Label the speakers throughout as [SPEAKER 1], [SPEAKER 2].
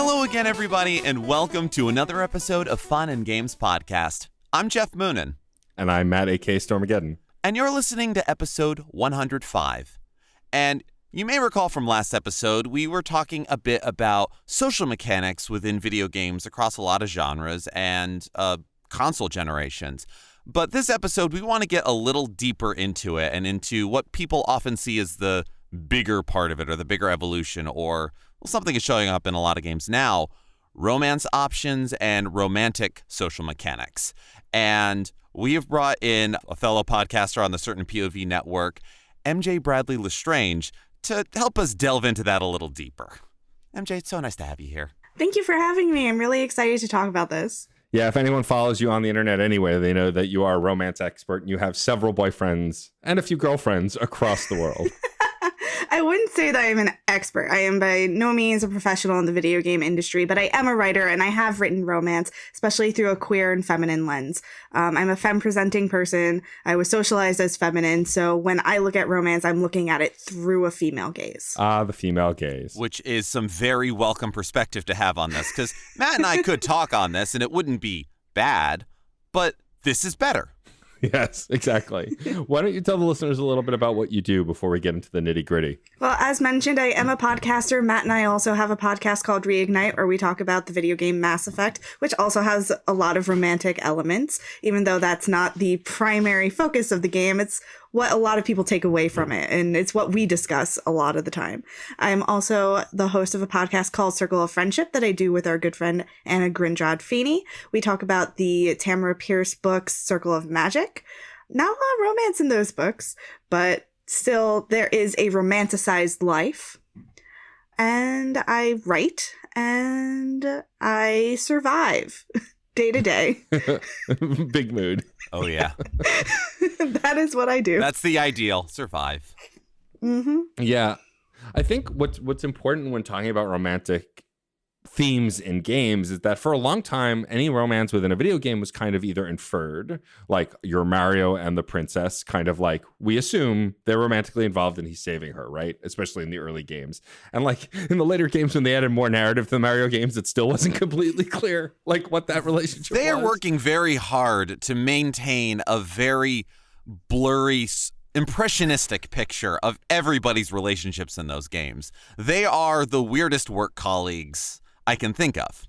[SPEAKER 1] Hello again, everybody, and welcome to another episode of Fun and Games Podcast. I'm Jeff Moonen.
[SPEAKER 2] And I'm Matt, a.k.a. Stormageddon.
[SPEAKER 1] And you're listening to episode 105. And you may recall from last episode, we were talking a bit about social mechanics within video games across a lot of genres and console generations. But this episode, we want to get a little deeper into it and into what people often see as the bigger part of it, or the bigger evolution, or something is showing up in a lot of games now: romance options and romantic social mechanics. And we have brought in a fellow podcaster on the Certain POV network, MJ Bradley Lestrange, to help us delve into that a little deeper. MJ, it's so nice to have you here.
[SPEAKER 3] Thank you for having me. I'm really excited to talk about this.
[SPEAKER 2] Yeah, if anyone follows you on the internet anyway, they know that you are a romance expert and you have several boyfriends and a few girlfriends across the world.
[SPEAKER 3] I wouldn't say that I'm an expert. I am by no means a professional in the video game industry, but I am a writer and I have written romance, especially through a queer and feminine lens. I'm a femme-presenting person. I was socialized as feminine, so when I look at romance, I'm looking at it through a female gaze.
[SPEAKER 2] The female gaze.
[SPEAKER 1] Which is some very welcome perspective to have on this, because Matt and I could talk on this and it wouldn't be bad, but this is better.
[SPEAKER 2] Yes, exactly. Why don't you tell the listeners a little bit about what you do before we get into the nitty gritty?
[SPEAKER 3] Well, as mentioned, I am a podcaster. Matt and I also have a podcast called Reignite, where we talk about the video game Mass Effect, which also has a lot of romantic elements, even though that's not the primary focus of the game. It's what a lot of people take away from it, and it's what we discuss a lot of the time. I'm also the host of a podcast called Circle of Friendship that I do with our good friend Anna Grindrod Feeney. We talk about the Tamara Pierce books Circle of Magic. Not a lot of romance in those books, but still there is a romanticized life. And I write and I survive day to day.
[SPEAKER 2] Big mood.
[SPEAKER 1] Oh, yeah.
[SPEAKER 3] That is what I do.
[SPEAKER 1] That's the ideal. Survive.
[SPEAKER 3] Mm-hmm.
[SPEAKER 2] Yeah. I think what's important when talking about romantic themes in games is that for a long time, any romance within a video game was kind of either inferred, like you're Mario and the princess, kind of like we assume they're romantically involved and he's saving her, right? Especially in the early games. And like in the later games when they added more narrative to the Mario games, it still wasn't completely clear like what that relationship was.
[SPEAKER 1] They are working very hard to maintain a very blurry, impressionistic picture of everybody's relationships in those games. They are the weirdest work colleagues I can think of.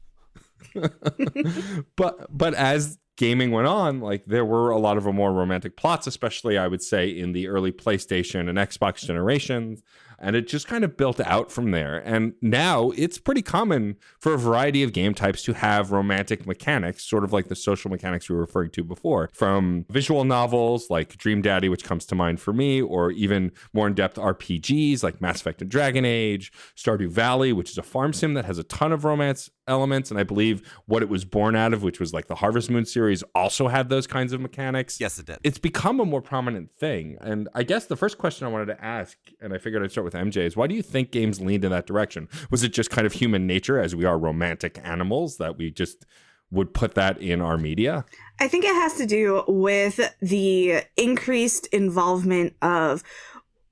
[SPEAKER 2] But as gaming went on, like there were a lot of more romantic plots, especially I would say in the early PlayStation and Xbox generations. And it just kind of built out from there. And now it's pretty common for a variety of game types to have romantic mechanics, sort of like the social mechanics we were referring to before, from visual novels like Dream Daddy, which comes to mind for me, or even more in-depth RPGs like Mass Effect and Dragon Age, Stardew Valley, which is a farm sim that has a ton of romance elements. And I believe what it was born out of, which was like the Harvest Moon series, also had those kinds of mechanics.
[SPEAKER 1] Yes, it did.
[SPEAKER 2] It's become a more prominent thing. And I guess the first question I wanted to ask, and I figured I'd start with MJ, is why do you think games leaned in that direction? Was it just kind of human nature, as we are romantic animals, that we just would put that in our media?
[SPEAKER 3] I think it has to do with the increased involvement of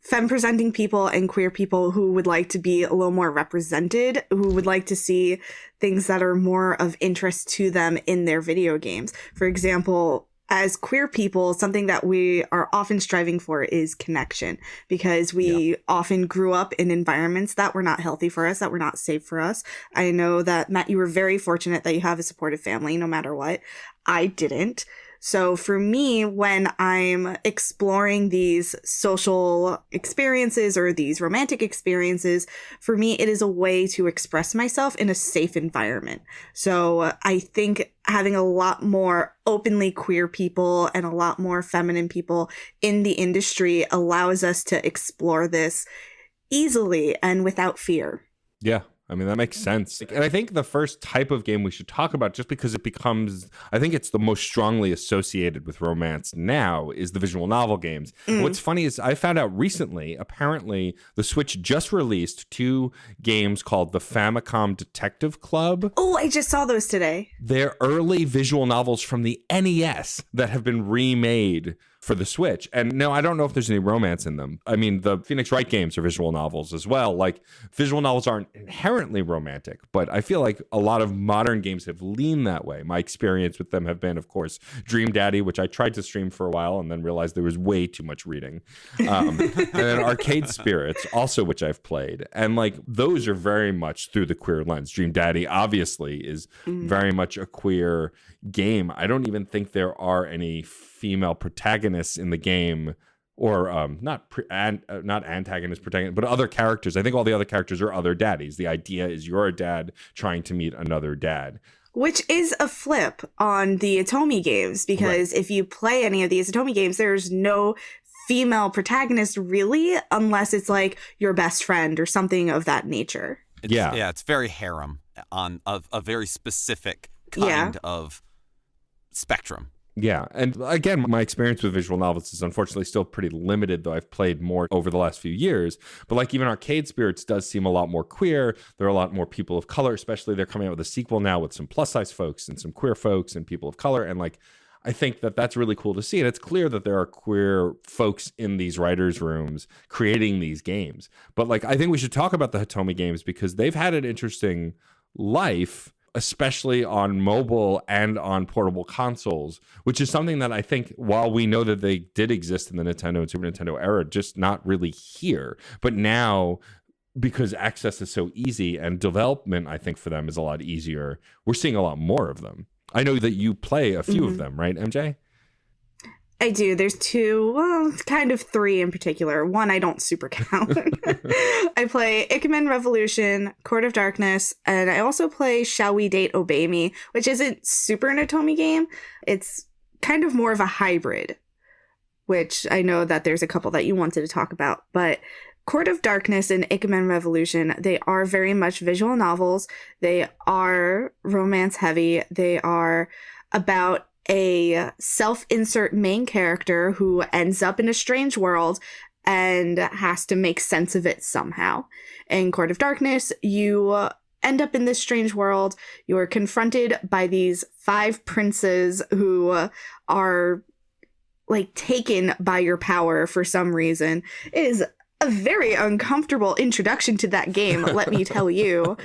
[SPEAKER 3] femme-presenting people and queer people who would like to be a little more represented, who would like to see things that are more of interest to them in their video games. For example, as queer people, something that we are often striving for is connection, because we often grew up in environments that were not healthy for us, that were not safe for us. I know that, Matt, you were very fortunate that you have a supportive family no matter what. I didn't. So for me, when I'm exploring these social experiences or these romantic experiences, for me, it is a way to express myself in a safe environment. So I think having a lot more openly queer people and a lot more feminine people in the industry allows us to explore this easily and without fear.
[SPEAKER 2] Yeah. I mean, that makes sense. And I think the first type of game we should talk about, just because it becomes, I think it's the most strongly associated with romance now, is the visual novel games. What's funny is I found out recently, apparently, the Switch just released 2 games called the Famicom Detective Club.
[SPEAKER 3] Oh, I just saw those today.
[SPEAKER 2] They're early visual novels from the NES that have been remade for the Switch. And no, I don't know if there's any romance in them. I mean, the Phoenix Wright games are visual novels as well. Like, visual novels aren't inherently inherently romantic, but I feel like a lot of modern games have leaned that way. My experience with them have been, of course, Dream Daddy, which I tried to stream for a while and then realized there was way too much reading. And then Arcade Spirits, also which I've played. And like those are very much through the queer lens. Dream Daddy obviously is very much a queer game. I don't even think there are any female protagonists in the game, or not antagonist, protagonist, but other characters. I think all the other characters are other daddies. The idea is you're a dad trying to meet another dad.
[SPEAKER 3] Which is a flip on the Atomi games, because if you play any of these Atomi games, there's no female protagonist really, unless it's like your best friend or something of that nature.
[SPEAKER 1] It's very harem on a very specific kind of spectrum.
[SPEAKER 2] Yeah. And again, my experience with visual novels is unfortunately still pretty limited, though I've played more over the last few years. But like even Arcade Spirits does seem a lot more queer. There are a lot more people of color, especially they're coming out with a sequel now with some plus size folks and some queer folks and people of color. And like, I think that that's really cool to see. And it's clear that there are queer folks in these writers' rooms creating these games. But like, I think we should talk about the Hitomi games because they've had an interesting life, especially on mobile and on portable consoles, which is something that I think, while we know that they did exist in the Nintendo and Super Nintendo era, just not really here. But now, because access is so easy and development, I think, for them is a lot easier, we're seeing a lot more of them. I know that you play a few of them, right, MJ?
[SPEAKER 3] I do. There's two, well, kind of three in particular. One I don't super count. I play Ikemen Revolution, Court of Darkness, and I also play Shall We Date, Obey Me, which isn't super an Atomi game. It's kind of more of a hybrid, which I know that there's a couple that you wanted to talk about. But Court of Darkness and Ikemen Revolution, they are very much visual novels. They are romance heavy. They are about a self-insert main character who ends up in a strange world and has to make sense of it somehow. In Court of Darkness, you end up in this strange world. You are confronted by these 5 princes who are like taken by your power for some reason. It is a very uncomfortable introduction to that game, let me tell you.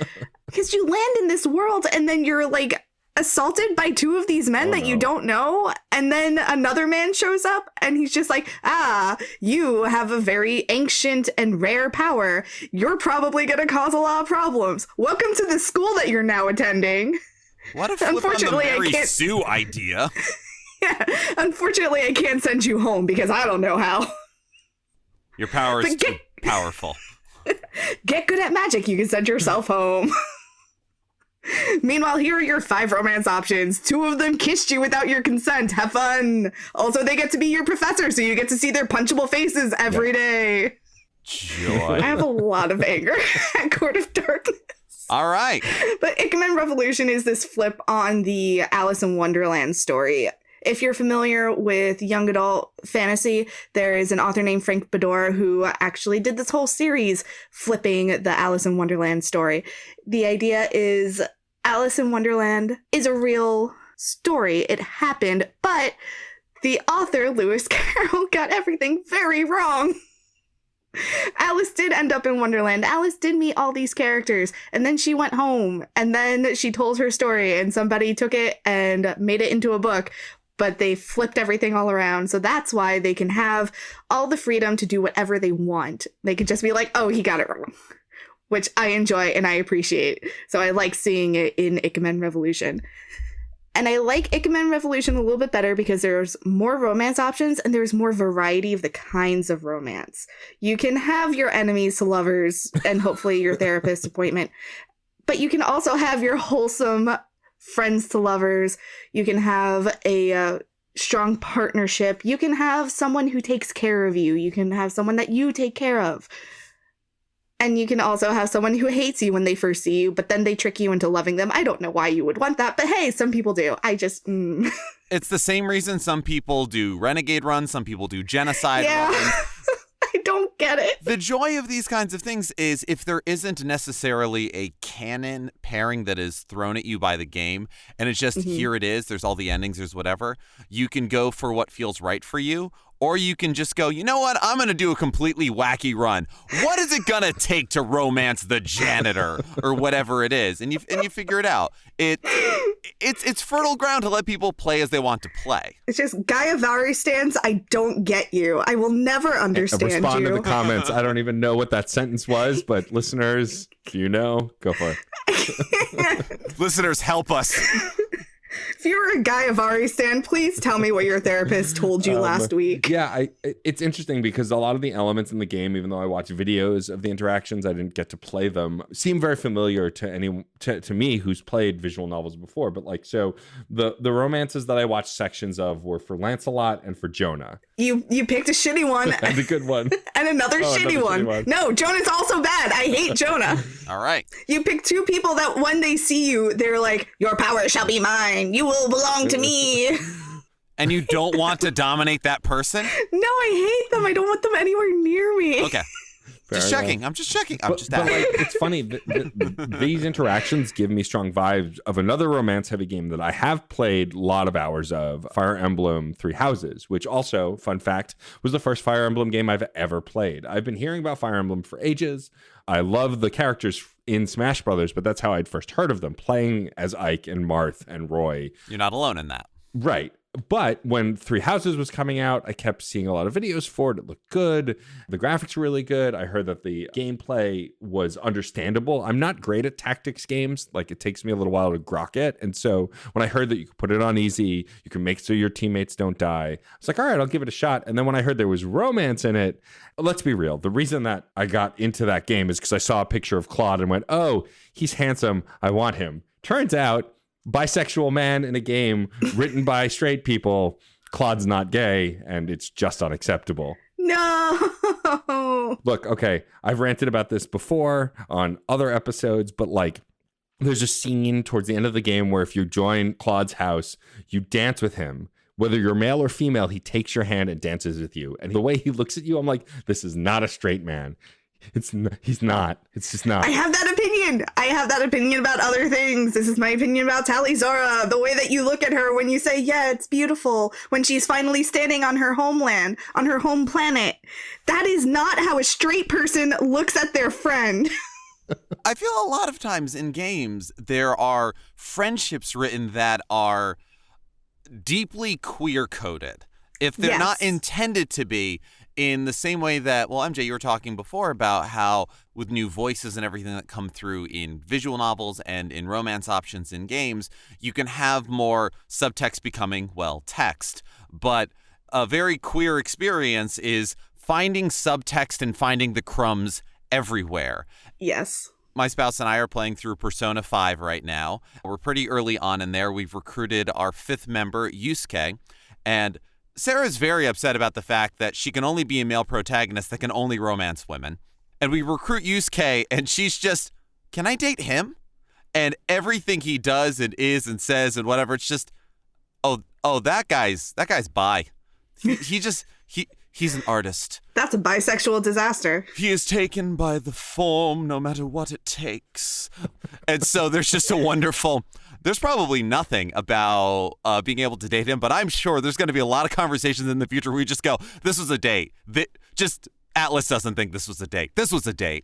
[SPEAKER 3] Because you land in this world and then you're like assaulted by 2 of these men that you don't know, and then another man shows up and he's just like, you have a very ancient and rare power. You're probably gonna cause a lot of problems. Welcome to the school that you're now attending.
[SPEAKER 1] What a flip on the Mary Sue idea.
[SPEAKER 3] Yeah, unfortunately I can't send you home because I don't know how.
[SPEAKER 1] Your power is too powerful.
[SPEAKER 3] Get good at magic, you can send yourself home. Meanwhile, here are your 5 romance options. 2 of them kissed you without your consent. Have fun. Also, they get to be your professor, so you get to see their punchable faces every day.
[SPEAKER 1] Joy.
[SPEAKER 3] I have a lot of anger at Court of Darkness.
[SPEAKER 1] All right.
[SPEAKER 3] But Ikemen Revolution is this flip on the Alice in Wonderland story. If you're familiar with young adult fantasy, there is an author named Frank Bador who actually did this whole series flipping the Alice in Wonderland story. The idea is Alice in Wonderland is a real story. It happened, but the author, Lewis Carroll, got everything very wrong. Alice did end up in Wonderland. Alice did meet all these characters, and then she went home, and then she told her story, and somebody took it and made it into a book. But they flipped everything all around. So that's why they can have all the freedom to do whatever they want. They could just be like, oh, he got it wrong, which I enjoy and I appreciate. So I like seeing it in Ikemen Revolution. And I like Ikemen Revolution a little bit better because there's more romance options and there's more variety of the kinds of romance. You can have your enemies to lovers and hopefully your therapist appointment, but you can also have your wholesome friends to lovers. You can have a strong partnership. You can have someone who takes care of you. You can have someone that you take care of. And you can also have someone who hates you when they first see you, but then they trick you into loving them. I don't know why you would want that, but hey, some people do. I just...
[SPEAKER 1] It's the same reason some people do Renegade runs, some people do Genocide runs.
[SPEAKER 3] I don't get it.
[SPEAKER 1] The joy of these kinds of things is if there isn't necessarily a canon pairing that is thrown at you by the game, and it's just here it is, there's all the endings, there's whatever, you can go for what feels right for you, Or you can just go, you know what? I'm going to do a completely wacky run. What is it going to take to romance the janitor or whatever it is? And you figure it out. It's fertile ground to let people play as they want to play.
[SPEAKER 3] It's just Gaiavari stance. I don't get you. I will never understand
[SPEAKER 2] Respond
[SPEAKER 3] you.
[SPEAKER 2] to the comments. I don't even know what that sentence was, but listeners, if you know, go for it.
[SPEAKER 1] Listeners, help us.
[SPEAKER 3] If you're a Gaiavari stan, please tell me what your therapist told you last week.
[SPEAKER 2] Yeah, it's interesting because a lot of the elements in the game, even though I watch videos of the interactions, I didn't get to play them, seem very familiar to me who's played visual novels before. But like, so the romances that I watched sections of were for Lancelot and for Jonah.
[SPEAKER 3] You picked a shitty one.
[SPEAKER 2] And a good one.
[SPEAKER 3] And another shitty one. No, Jonah's also bad. I hate Jonah.
[SPEAKER 1] All right.
[SPEAKER 3] You pick two people that when they see you, they're like, your power shall be mine. You will belong to me.
[SPEAKER 1] And you don't want to dominate that person?
[SPEAKER 3] No, I hate them. I don't want them anywhere near me.
[SPEAKER 1] Okay. Just checking. I'm just checking.
[SPEAKER 2] But like, it's funny. These interactions give me strong vibes of another romance-heavy game that I have played a lot of hours of, Fire Emblem Three Houses, which also, fun fact, was the first Fire Emblem game I've ever played. I've been hearing about Fire Emblem for ages. I love the characters in Smash Brothers, but that's how I'd first heard of them, playing as Ike and Marth and Roy.
[SPEAKER 1] You're not alone in that.
[SPEAKER 2] Right. But when Three Houses was coming out, I kept seeing a lot of videos for it. It looked good. The graphics were really good. I heard that the gameplay was understandable. I'm not great at tactics games. Like, it takes me a little while to grok it. And so when I heard that you could put it on easy, you can make so your teammates don't die, I was like, all right, I'll give it a shot. And then when I heard there was romance in it, let's be real. The reason that I got into that game is because I saw a picture of Claude and went, oh, he's handsome. I want him. Turns out, bisexual man in a game written by straight people, Claude's not gay, and it's just unacceptable.
[SPEAKER 3] No.
[SPEAKER 2] Look, okay, I've ranted about this before on other episodes, but like, there's a scene towards the end of the game where if you join Claude's house, you dance with him. Whether you're male or female, he takes your hand and dances with you. And the way he looks at you, I'm like, this is not a straight man. He's not. It's just not.
[SPEAKER 3] I have that opinion. I have that opinion about other things. This is my opinion about Tali'Zorah. The way that you look at her when you say, yeah, it's beautiful, when she's finally standing on her homeland, on her home planet. That is not how a straight person looks at their friend.
[SPEAKER 1] I feel a lot of times in games, there are friendships written that are deeply queer-coded. If they're not intended to be, in the same way that, well, MJ, you were talking before about how with new voices and everything that come through in visual novels and in romance options in games, you can have more subtext becoming, well, text. But a very queer experience is finding subtext and finding the crumbs everywhere.
[SPEAKER 3] Yes.
[SPEAKER 1] My spouse and I are playing through Persona 5 right now. We're pretty early on in there. We've recruited our 5th member, Yusuke, and Sarah's very upset about the fact that she can only be a male protagonist that can only romance women. And we recruit Yusuke, and she's just, can I date him? And everything he does and is and says and whatever, it's just, oh, that guy's bi. He's an artist.
[SPEAKER 3] That's a bisexual disaster.
[SPEAKER 1] He is taken by the form, no matter what it takes. And so there's just a wonderful... There's probably nothing about being able to date him, but I'm sure there's going to be a lot of conversations in the future where we just go, this was a date. Just Atlas doesn't think this was a date. This was a date.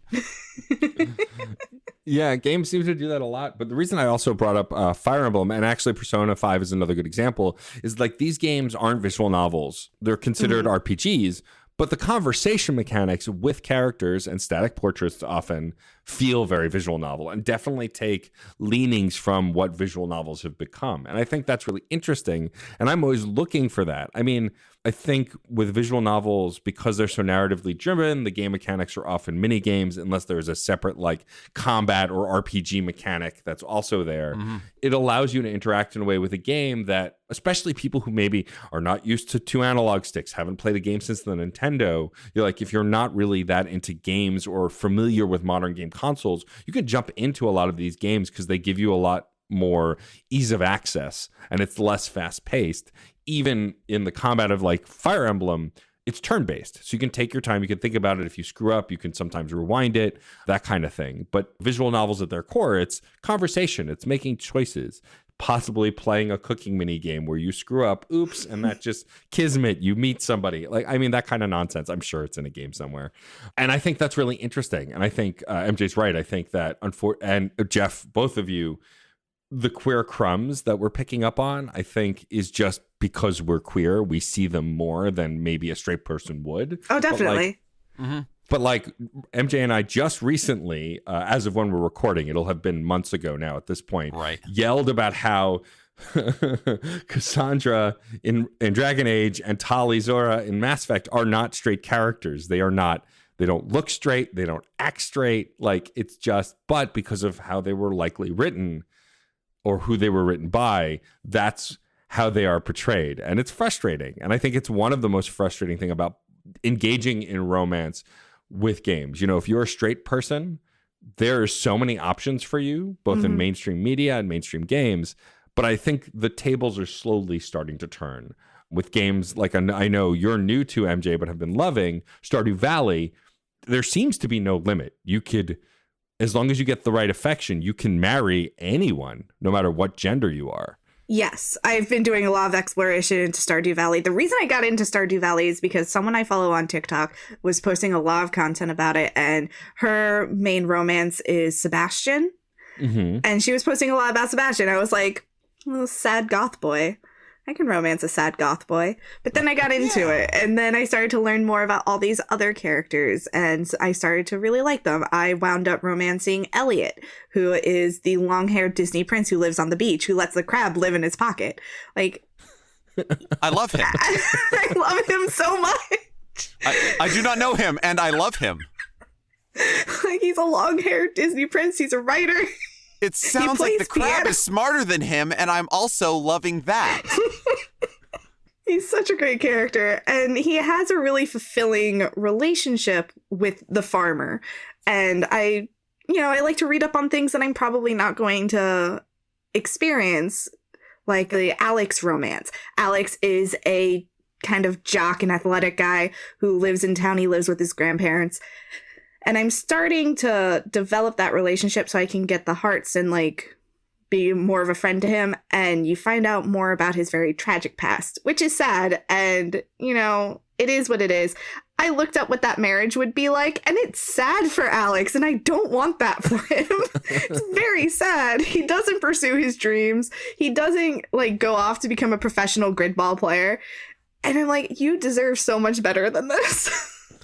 [SPEAKER 2] Yeah, games seem to do that a lot. But the reason I also brought up Fire Emblem, and actually Persona 5 is another good example, is like these games aren't visual novels. They're considered RPGs. But the conversation mechanics with characters and static portraits often feel very visual novel and definitely take leanings from what visual novels have become. And I think that's really interesting. And I'm always looking for that. I mean, I think with visual novels, because they're so narratively driven, the game mechanics are often mini games unless there's a separate like combat or RPG mechanic that's also there. Mm-hmm. It allows you to interact in a way with a game that, especially people who maybe are not used to 2 analog sticks, haven't played a game since the Nintendo, you're like, if you're not really that into games or familiar with modern game consoles, you can jump into a lot of these games because they give you a lot more ease of access and it's less fast paced. Even in the combat of like Fire Emblem, it's turn-based. So you can take your time. You can think about it. If you screw up, you can sometimes rewind it, that kind of thing. But visual novels at their core, it's conversation. It's making choices. possibly playing a cooking mini game where you screw up, oops, and that just kismet, you meet somebody. Like, I mean, that kind of nonsense. I'm sure it's in a game somewhere. And I think that's really interesting. And I think MJ's right. I think that, and Jeff, both of you, the queer crumbs that we're picking up on, I think, is just because we're queer. We see them more than maybe a straight person would.
[SPEAKER 3] Oh, definitely.
[SPEAKER 2] But like MJ and I just recently, as of when we're recording, it'll have been months ago now at this point,
[SPEAKER 1] right,
[SPEAKER 2] yelled about how Cassandra in Dragon Age and Tali Zora in Mass Effect are not straight characters. They don't look straight. They don't act straight. Like, it's just, but because of how they were likely written or who they were written by, that's how they are portrayed. And it's frustrating. And I think it's one of the most frustrating thing about engaging in romance with games. You know, if you're a straight person, there are so many options for you, both in mainstream media and mainstream games. But I think the tables are slowly starting to turn with games like, I know you're new to, MJ, but have been loving Stardew Valley. There seems to be no limit. You could, as long as you get the right affection, you can marry anyone, no matter what gender you are.
[SPEAKER 3] Yes, I've been doing a lot of exploration into Stardew Valley. The reason I got into Stardew Valley is because someone I follow on TikTok was posting a lot of content about it, and her main romance is Sebastian. And she was posting a lot about Sebastian. I was like, oh, sad goth boy. I can romance a sad goth boy. But then I got into it, and then I started to learn more about all these other characters, and I started to really like them. I wound up romancing Elliot, who is the long-haired Disney prince who lives on the beach, who lets the crab live in his pocket. Like,
[SPEAKER 1] I love him.
[SPEAKER 3] I love him so much.
[SPEAKER 1] I do not know him, and I love him.
[SPEAKER 3] Like, he's a long-haired Disney prince. He's a writer.
[SPEAKER 1] It sounds like the crab is smarter than him, and I'm also loving that.
[SPEAKER 3] He's such a great character, and he has a really fulfilling relationship with the farmer. And I like to read up on things that I'm probably not going to experience, like the Alex romance. Alex is a kind of jock and athletic guy who lives in town. He lives with his grandparents. And I'm starting to develop that relationship so I can get the hearts and, like, be more of a friend to him. And you find out more about his very tragic past, which is sad. And, you know, it is what it is. I looked up what that marriage would be like, and it's sad for Alex, and I don't want that for him. It's very sad. He doesn't pursue his dreams. He doesn't, like, go off to become a professional gridball player. And I'm like, you deserve so much better than this.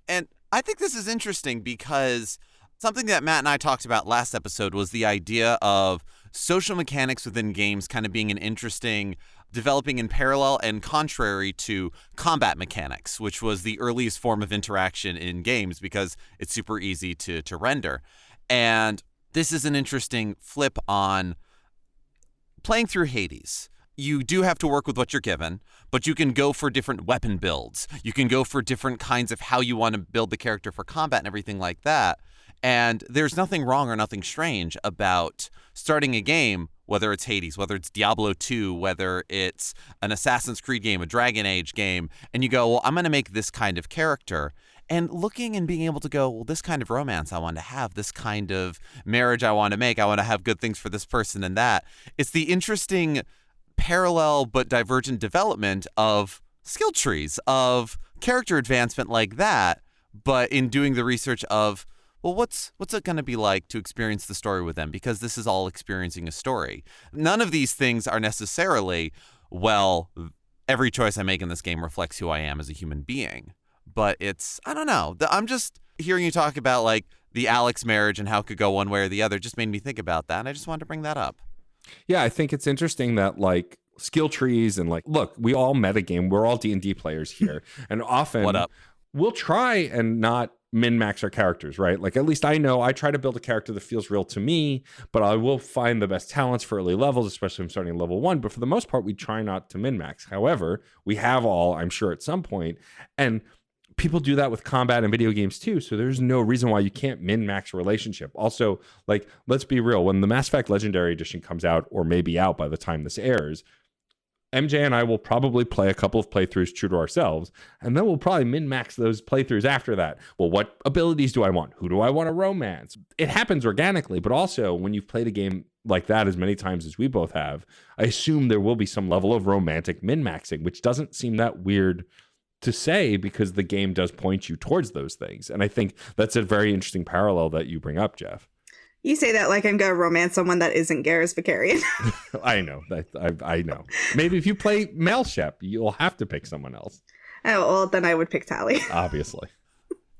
[SPEAKER 1] And I think this is interesting because something that Matt and I talked about last episode was the idea of social mechanics within games kind of being an interesting, developing in parallel and contrary to combat mechanics, which was the earliest form of interaction in games because it's super easy to render. And this is an interesting flip on playing through Hades. You do have to work with what you're given, but you can go for different weapon builds. You can go for different kinds of how you want to build the character for combat and everything like that. And there's nothing wrong or nothing strange about starting a game, whether it's Hades, whether it's Diablo 2, whether it's an Assassin's Creed game, a Dragon Age game, and you go, well, I'm going to make this kind of character. And looking and being able to go, well, this kind of romance I want to have, this kind of marriage I want to make, I want to have good things for this person and that. It's the interesting parallel but divergent development of skill trees, of character advancement like that, but in doing the research of, well, what's it going to be like to experience the story with them? Because this is all experiencing a story. None of these things are necessarily, well, every choice I make in this game reflects who I am as a human being. But it's, I don't know. I'm just hearing you talk about, like, the Alex marriage and how it could go one way or the other just made me think about that, and I just wanted to bring that up.
[SPEAKER 2] Yeah, I think it's interesting that, like, skill trees and, like, look, we all metagame. We're all D&D players here. And often
[SPEAKER 1] What up?
[SPEAKER 2] We'll try and not min-max our characters, right? Like, at least I know I try to build a character that feels real to me, but I will find the best talents for early levels, especially if I'm starting level 1. But for the most part, we try not to min-max. However, we have all, I'm sure, at some point. And people do that with combat and video games too, so there's no reason why you can't min-max a relationship. Also, like, let's be real, when the Mass Effect Legendary Edition comes out, or may be out by the time this airs, MJ and I will probably play a couple of playthroughs true to ourselves, and then we'll probably min-max those playthroughs after that. Well, what abilities do I want? Who do I want to romance? It happens organically, but also when you've played a game like that as many times as we both have, I assume there will be some level of romantic min-maxing, which doesn't seem that weird to say because the game does point you towards those things. And I think that's a very interesting parallel that you bring up, Jeff.
[SPEAKER 3] You say that like I'm going to romance someone that isn't Garrus Vakarian.
[SPEAKER 2] I know. I know. Maybe if you play Male Shep, you'll have to pick someone else.
[SPEAKER 3] Oh, well, then I would pick Tally.
[SPEAKER 2] Obviously.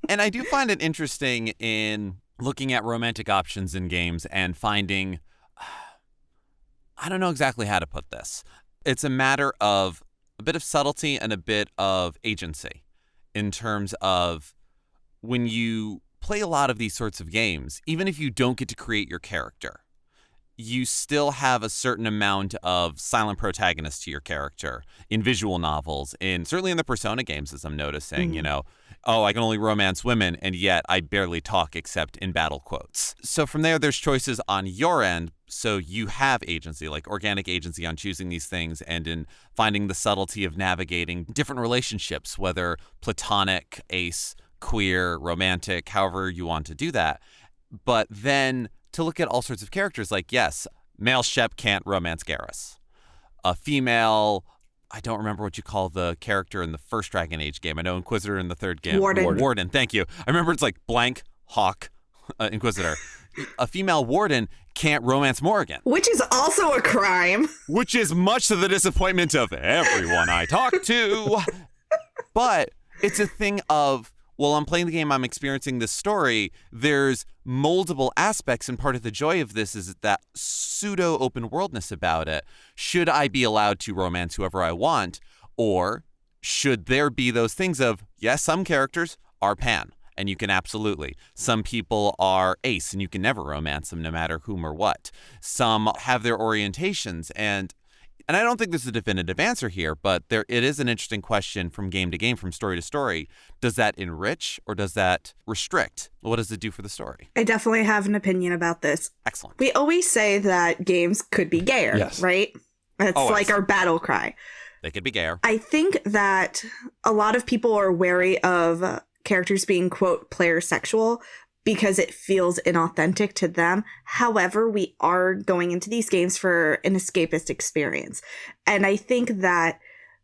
[SPEAKER 1] And I do find it interesting in looking at romantic options in games and finding, I don't know exactly how to put this. It's a matter of a bit of subtlety and a bit of agency in terms of when you play a lot of these sorts of games, even if you don't get to create your character, you still have a certain amount of silent protagonist to your character in visual novels, certainly in the Persona games, as I'm noticing, you know, oh, I can only romance women, and yet I barely talk except in battle quotes. So from there's choices on your end, so you have agency, like organic agency on choosing these things and in finding the subtlety of navigating different relationships, whether platonic, ace, queer, romantic, however you want to do that. But then to look at all sorts of characters, like, yes, male Shep can't romance Garrus. A female, I don't remember what you call the character in the first Dragon Age game. I know Inquisitor in the third game. Warden, thank you. I remember it's like blank, Hawk, Inquisitor. A female Warden can't romance Morrigan.
[SPEAKER 3] Which is also a crime.
[SPEAKER 1] Which is much to the disappointment of everyone I talk to. But it's a thing of, while I'm playing the game, I'm experiencing this story, there's moldable aspects, and part of the joy of this is that pseudo-open worldness about it. Should I be allowed to romance whoever I want, or should there be those things of, yes, some characters are pan, and you can absolutely. Some people are ace, and you can never romance them no matter whom or what. Some have their orientations, and I don't think there's a definitive answer here, but it is an interesting question from game to game, from story to story. Does that enrich or does that restrict? What does it do for the story?
[SPEAKER 3] I definitely have an opinion about this.
[SPEAKER 1] Excellent.
[SPEAKER 3] We always say that games could be gayer,
[SPEAKER 2] yes,
[SPEAKER 3] right? It's
[SPEAKER 1] always.
[SPEAKER 3] like our battle cry.
[SPEAKER 1] They could be gayer.
[SPEAKER 3] I think that a lot of people are wary of characters being, quote, player sexual, because it feels inauthentic to them. However, we are going into these games for an escapist experience. And I think that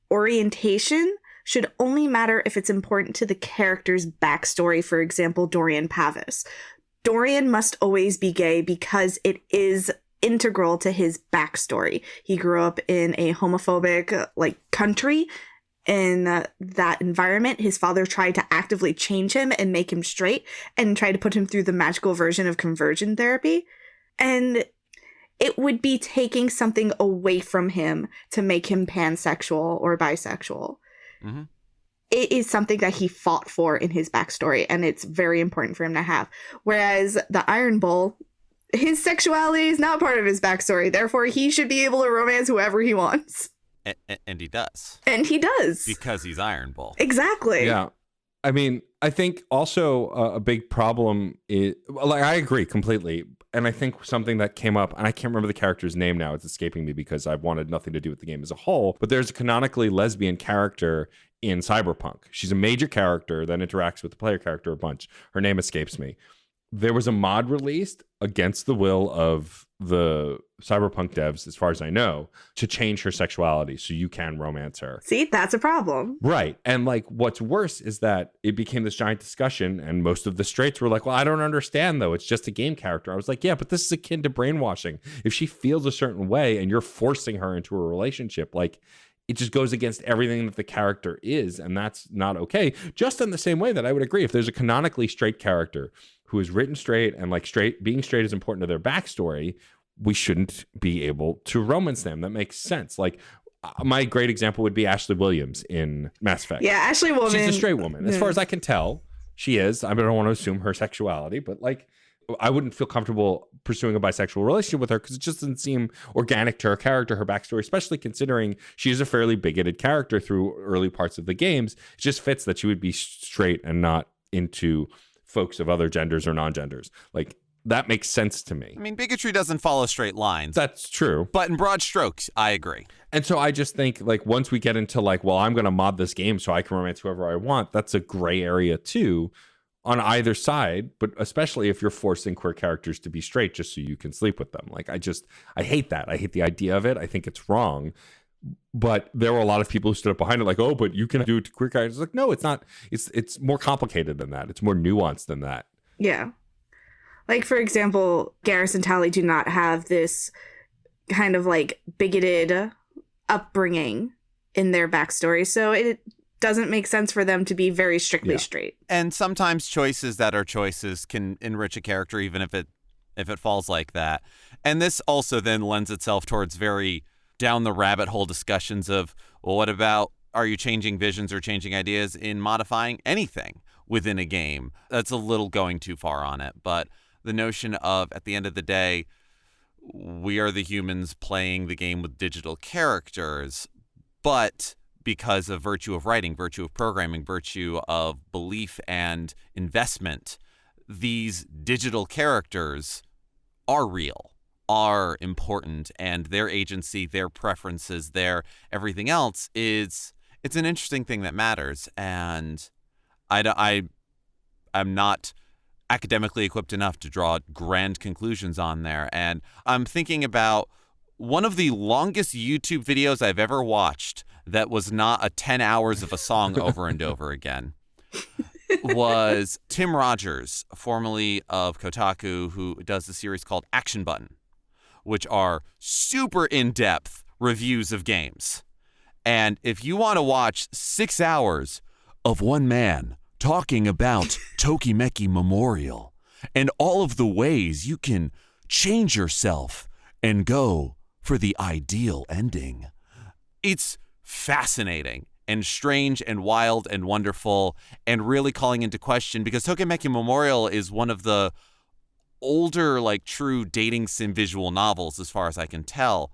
[SPEAKER 3] orientation should only matter if it's important to the character's backstory. For example, Dorian Pavis. Dorian must always be gay because it is integral to his backstory. He grew up in a homophobic, country. In that environment, his father tried to actively change him and make him straight and try to put him through the magical version of conversion therapy. And it would be taking something away from him to make him pansexual or bisexual. Mm-hmm. It is something that he fought for in his backstory, and it's very important for him to have. Whereas the Iron Bull, his sexuality is not part of his backstory. Therefore, he should be able to romance whoever he wants.
[SPEAKER 1] And he does.
[SPEAKER 3] And he does.
[SPEAKER 1] Because he's Iron Bull.
[SPEAKER 3] Exactly.
[SPEAKER 2] Yeah. I mean, I think also a big problem is, I agree completely. And I think something that came up, and I can't remember the character's name now, it's escaping me because I've wanted nothing to do with the game as a whole, but there's a canonically lesbian character in Cyberpunk. She's a major character that interacts with the player character a bunch. Her name escapes me. There was a mod released against the will of the Cyberpunk devs, as far as I know, to change her sexuality so you can romance her.
[SPEAKER 3] See, that's a problem.
[SPEAKER 2] Right. And what's worse is that it became this giant discussion, and most of the straights were like, well, I don't understand, though. It's just a game character. I was like, yeah, but this is akin to brainwashing. If she feels a certain way and you're forcing her into a relationship, it just goes against everything that the character is, and that's not okay. Just in the same way that I would agree, if there's a canonically straight character who is written straight and being straight is important to their backstory, we shouldn't be able to romance them. That makes sense. My great example would be Ashley Williams in Mass Effect.
[SPEAKER 3] Yeah, Ashley Woman.
[SPEAKER 2] She's a straight woman. As far as I can tell, she is. I don't want to assume her sexuality, but I wouldn't feel comfortable pursuing a bisexual relationship with her because it just doesn't seem organic to her character, her backstory, especially considering she is a fairly bigoted character through early parts of the games. It just fits that she would be straight and not into folks of other genders or non-genders. That makes sense to me.
[SPEAKER 1] I mean, bigotry doesn't follow straight lines.
[SPEAKER 2] That's true.
[SPEAKER 1] But in broad strokes, I agree.
[SPEAKER 2] And so I just think once we get into well, I'm going to mod this game so I can romance whoever I want, that's a gray area too. on either side, but especially if you're forcing queer characters to be straight just so you can sleep with them. Like, I hate that. I hate the idea of it. I think it's wrong. But there were a lot of people who stood up behind it like, oh, but you can do it to queer characters. Like, no, it's not. It's more complicated than that. It's more nuanced than that.
[SPEAKER 3] Yeah. Like, for example, Garrus and Tally do not have this kind of like bigoted upbringing in their backstory. So it doesn't make sense for them to be very strictly straight.
[SPEAKER 1] And sometimes choices that are choices can enrich a character, even if it falls like that. And this also then lends itself towards very down the rabbit hole discussions of, well, what about, are you changing visions or changing ideas in modifying anything within a game? That's a little going too far on it. But the notion of, at the end of the day, we are the humans playing the game with digital characters, but because of virtue of writing, virtue of programming, virtue of belief and investment, these digital characters are real, are important, and their agency, their preferences, their everything else it's an interesting thing that matters. And I'm not academically equipped enough to draw grand conclusions on there. And I'm thinking about one of the longest YouTube videos I've ever watched that was not a 10 hours of a song over and over again was Tim Rogers, formerly of Kotaku, who does a series called Action Button, which are super in-depth reviews of games. And if you want to watch 6 hours of one man talking about Tokimeki Memorial and all of the ways you can change yourself and go for the ideal ending, it's fascinating and strange and wild and wonderful and really calling into question, because Tokimeki Memorial is one of the older, like, true dating sim visual novels as far as I can tell.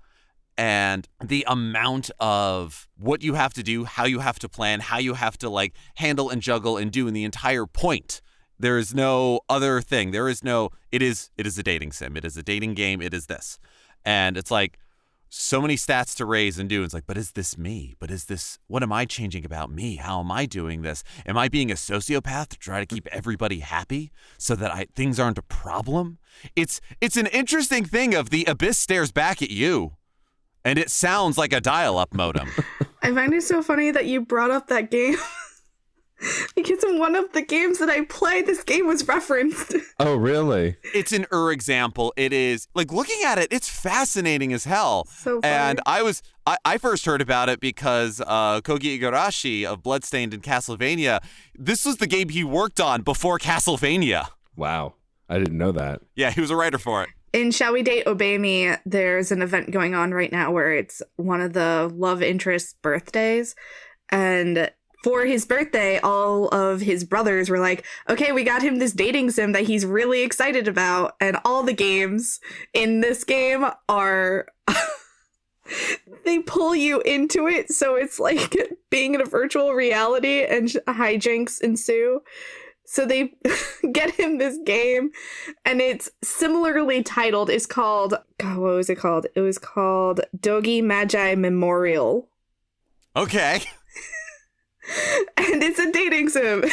[SPEAKER 1] And the amount of what you have to do, how you have to plan, how you have to like handle and juggle and do in the entire point. There is no other thing. There is no, it is a dating sim. It is a dating game. It is this. And it's like so many stats to raise and do. It's like, but is this me? But is this, what am I changing about me? How am I doing this? Am I being a sociopath to try to keep everybody happy so that things aren't a problem? It's an interesting thing of the abyss stares back at you. And it sounds like a dial-up modem.
[SPEAKER 3] I find it so funny that you brought up that game because in one of the games that I played, this game was referenced.
[SPEAKER 2] Oh, really?
[SPEAKER 1] It's an example. It is, like, looking at it, it's fascinating as hell.
[SPEAKER 3] So funny.
[SPEAKER 1] And I first heard about it because Koji Igarashi of Bloodstained and Castlevania, this was the game he worked on before Castlevania.
[SPEAKER 2] Wow. I didn't know that.
[SPEAKER 1] Yeah, he was a writer for it.
[SPEAKER 3] In Shall We Date, Obey Me, there's an event going on right now where it's one of the love interest's birthdays. And for his birthday, all of his brothers were like, okay, we got him this dating sim that he's really excited about. And all the games in this game are... they pull you into it. So it's like being in a virtual reality and hijinks ensue. So they get him this game, and it's similarly titled. It's called, God, what was it called? It was called Dogi Magi Memorial.
[SPEAKER 1] Okay.
[SPEAKER 3] And it's a dating sim.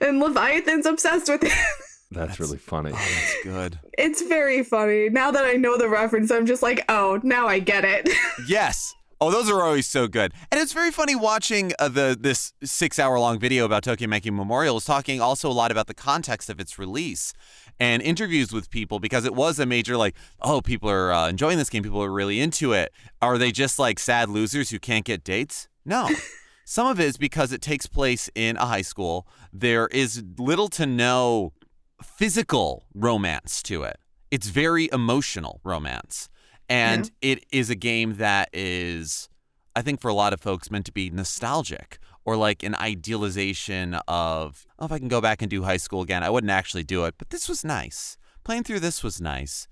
[SPEAKER 3] And Leviathan's obsessed with it.
[SPEAKER 2] That's really funny.
[SPEAKER 1] Oh, that's good.
[SPEAKER 3] It's very funny. Now that I know the reference, I'm just like, oh, now I get it.
[SPEAKER 1] Yes. Oh, those are always so good. And it's very funny watching this 6-hour-long video about Tokimeki Memorial is talking also a lot about the context of its release and interviews with people, because it was a major, like, oh, people are enjoying this game. People are really into it. Are they just like sad losers who can't get dates? No. Some of it is because it takes place in a high school. There is little to no physical romance to it. It's very emotional romance. And it is a game that is, I think for a lot of folks, meant to be nostalgic, or like an idealization of, oh, if I can go back and do high school again, I wouldn't actually do it. But this was nice. Playing through this was nice.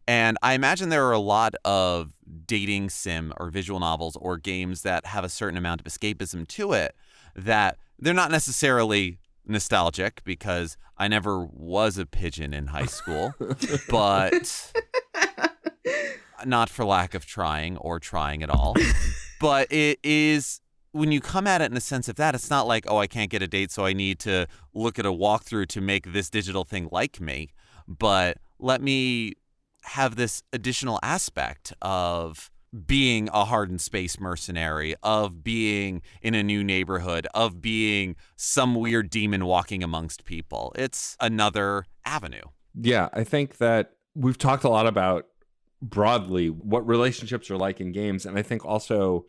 [SPEAKER 1] And I imagine there are a lot of dating sim or visual novels or games that have a certain amount of escapism to it, that they're not necessarily nostalgic, because I never was a pigeon in high school, but... not for lack of trying or trying at all, but it is when you come at it in a sense of that, it's not like, oh, I can't get a date, so I need to look at a walkthrough to make this digital thing like me. But let me have this additional aspect of being a hardened space mercenary, of being in a new neighborhood, of being some weird demon walking amongst people. It's another avenue.
[SPEAKER 2] Yeah, I think that we've talked a lot about broadly what relationships are like in games. And I think also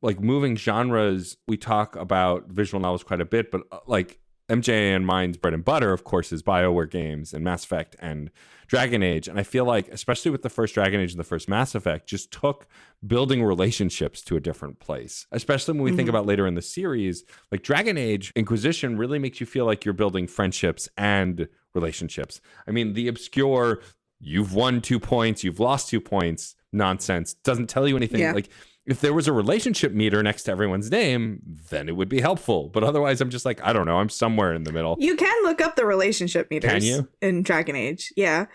[SPEAKER 2] like moving genres, we talk about visual novels quite a bit, but like MJ and mine's bread and butter, of course, is BioWare games and Mass Effect and Dragon Age. And I feel like, especially with the first Dragon Age and the first Mass Effect, just took building relationships to a different place. Especially when we think about later in the series, like Dragon Age Inquisition really makes you feel like you're building friendships and relationships. I mean, the obscure, you've won 2 points, you've lost 2 points nonsense doesn't tell you anything.
[SPEAKER 3] Yeah.
[SPEAKER 2] Like, if there was a relationship meter next to everyone's name, then it would be helpful. But otherwise, I'm just like, I don't know. I'm somewhere in the middle.
[SPEAKER 3] You can look up the relationship meters.
[SPEAKER 2] Can you?
[SPEAKER 3] In Dragon Age. Yeah.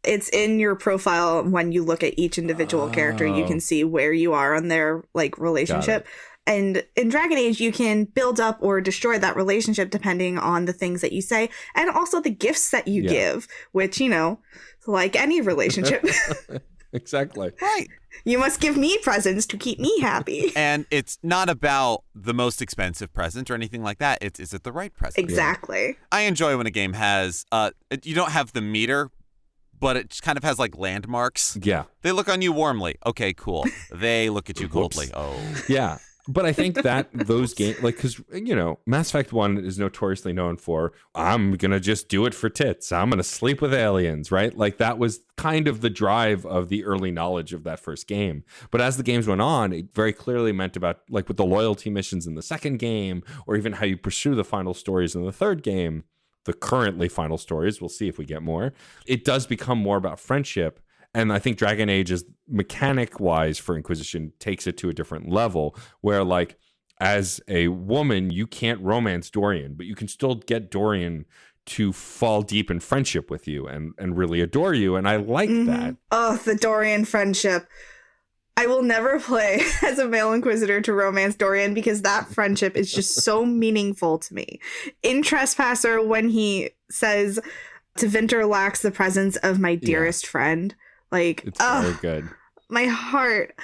[SPEAKER 3] It's in your profile. When you look at each individual character, you can see where you are on their like relationship. And in Dragon Age, you can build up or destroy that relationship depending on the things that you say and also the gifts that you give, which, you know, like any relationship.
[SPEAKER 2] Exactly.
[SPEAKER 1] Right.
[SPEAKER 3] You must give me presents to keep me happy.
[SPEAKER 1] And it's not about the most expensive present or anything like that. It's, is it the right present?
[SPEAKER 3] Exactly.
[SPEAKER 1] I enjoy when a game has, you don't have the meter, but it just kind of has like landmarks.
[SPEAKER 2] Yeah.
[SPEAKER 1] They look on you warmly. Okay, cool. They look at you coldly. Oh.
[SPEAKER 2] Yeah. But I think that those games, like, because, you know, Mass Effect 1 is notoriously known for, I'm going to just do it for tits. I'm going to sleep with aliens, right? Like, that was kind of the drive of the early knowledge of that first game. But as the games went on, it very clearly meant about, like, with the loyalty missions in the second game, or even how you pursue the final stories in the third game, the currently final stories, we'll see if we get more, it does become more about friendship. And I think Dragon Age is mechanic-wise for Inquisition takes it to a different level where, like, as a woman, you can't romance Dorian, but you can still get Dorian to fall deep in friendship with you and really adore you. And I like that.
[SPEAKER 3] Oh, the Dorian friendship. I will never play as a male Inquisitor to romance Dorian because that friendship is just so meaningful to me. In Trespasser, when he says, Tevinter lacks the presence of my dearest friend. Like,
[SPEAKER 2] It's very good.
[SPEAKER 3] My heart.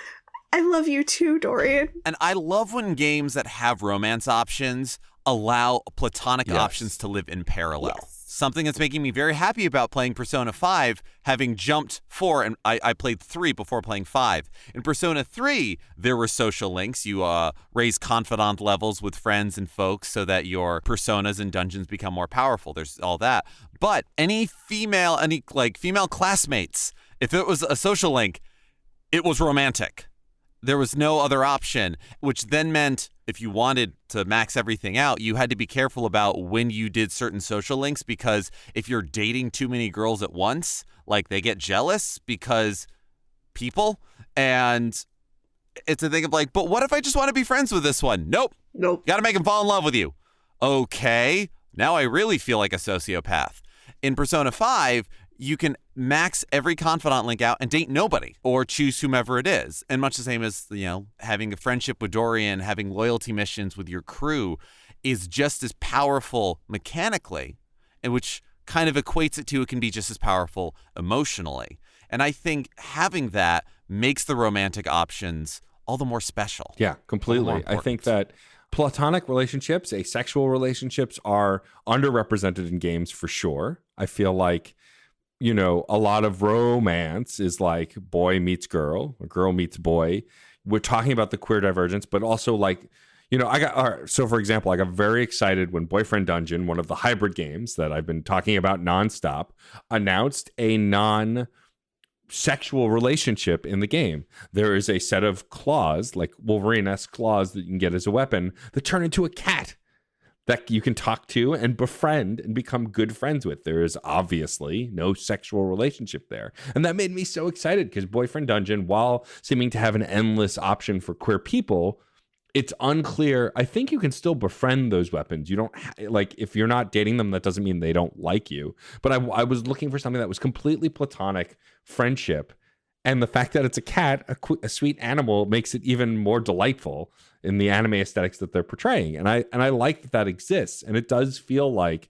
[SPEAKER 3] I love you too, Dorian.
[SPEAKER 1] And I love when games that have romance options allow platonic options to live in parallel.
[SPEAKER 3] Yes.
[SPEAKER 1] Something that's making me very happy about playing Persona 5, having jumped 4, and I played 3 before playing 5. In Persona 3, there were social links. You raise confidant levels with friends and folks so that your personas and dungeons become more powerful. There's all that. But any female classmates, if it was a social link, it was romantic. There was no other option, which then meant if you wanted to max everything out, you had to be careful about when you did certain social links, because if you're dating too many girls at once, like, they get jealous because people, and it's a thing of like, but what if I just want to be friends with this one? Nope. Got to make him fall in love with you. Okay, now I really feel like a sociopath. In Persona 5, you can max every confidant link out and date nobody or choose whomever it is. And much the same as, you know, having a friendship with Dorian, having loyalty missions with your crew is just as powerful mechanically, and which kind of equates it to it can be just as powerful emotionally. And I think having that makes the romantic options all the more special.
[SPEAKER 2] Yeah, completely. I think that platonic relationships, asexual relationships are underrepresented in games for sure. I feel like, you know, a lot of romance is like boy meets girl or girl meets boy. We're talking about the queer divergence, but also like, you know, so for example, I got very excited when Boyfriend Dungeon, one of the hybrid games that I've been talking about nonstop, announced a non-sexual relationship in the game. There is a set of claws, like Wolverine-esque claws that you can get as a weapon that turn into a cat that you can talk to and befriend and become good friends with. There is obviously no sexual relationship there. And that made me so excited because Boyfriend Dungeon, while seeming to have an endless option for queer people, it's unclear. I think you can still befriend those weapons. You don't, like, if you're not dating them, that doesn't mean they don't like you. But I was looking for something that was completely platonic friendship And the fact that it's a cat, a sweet animal, makes it even more delightful in the anime aesthetics that they're portraying. And I like that that exists. And it does feel like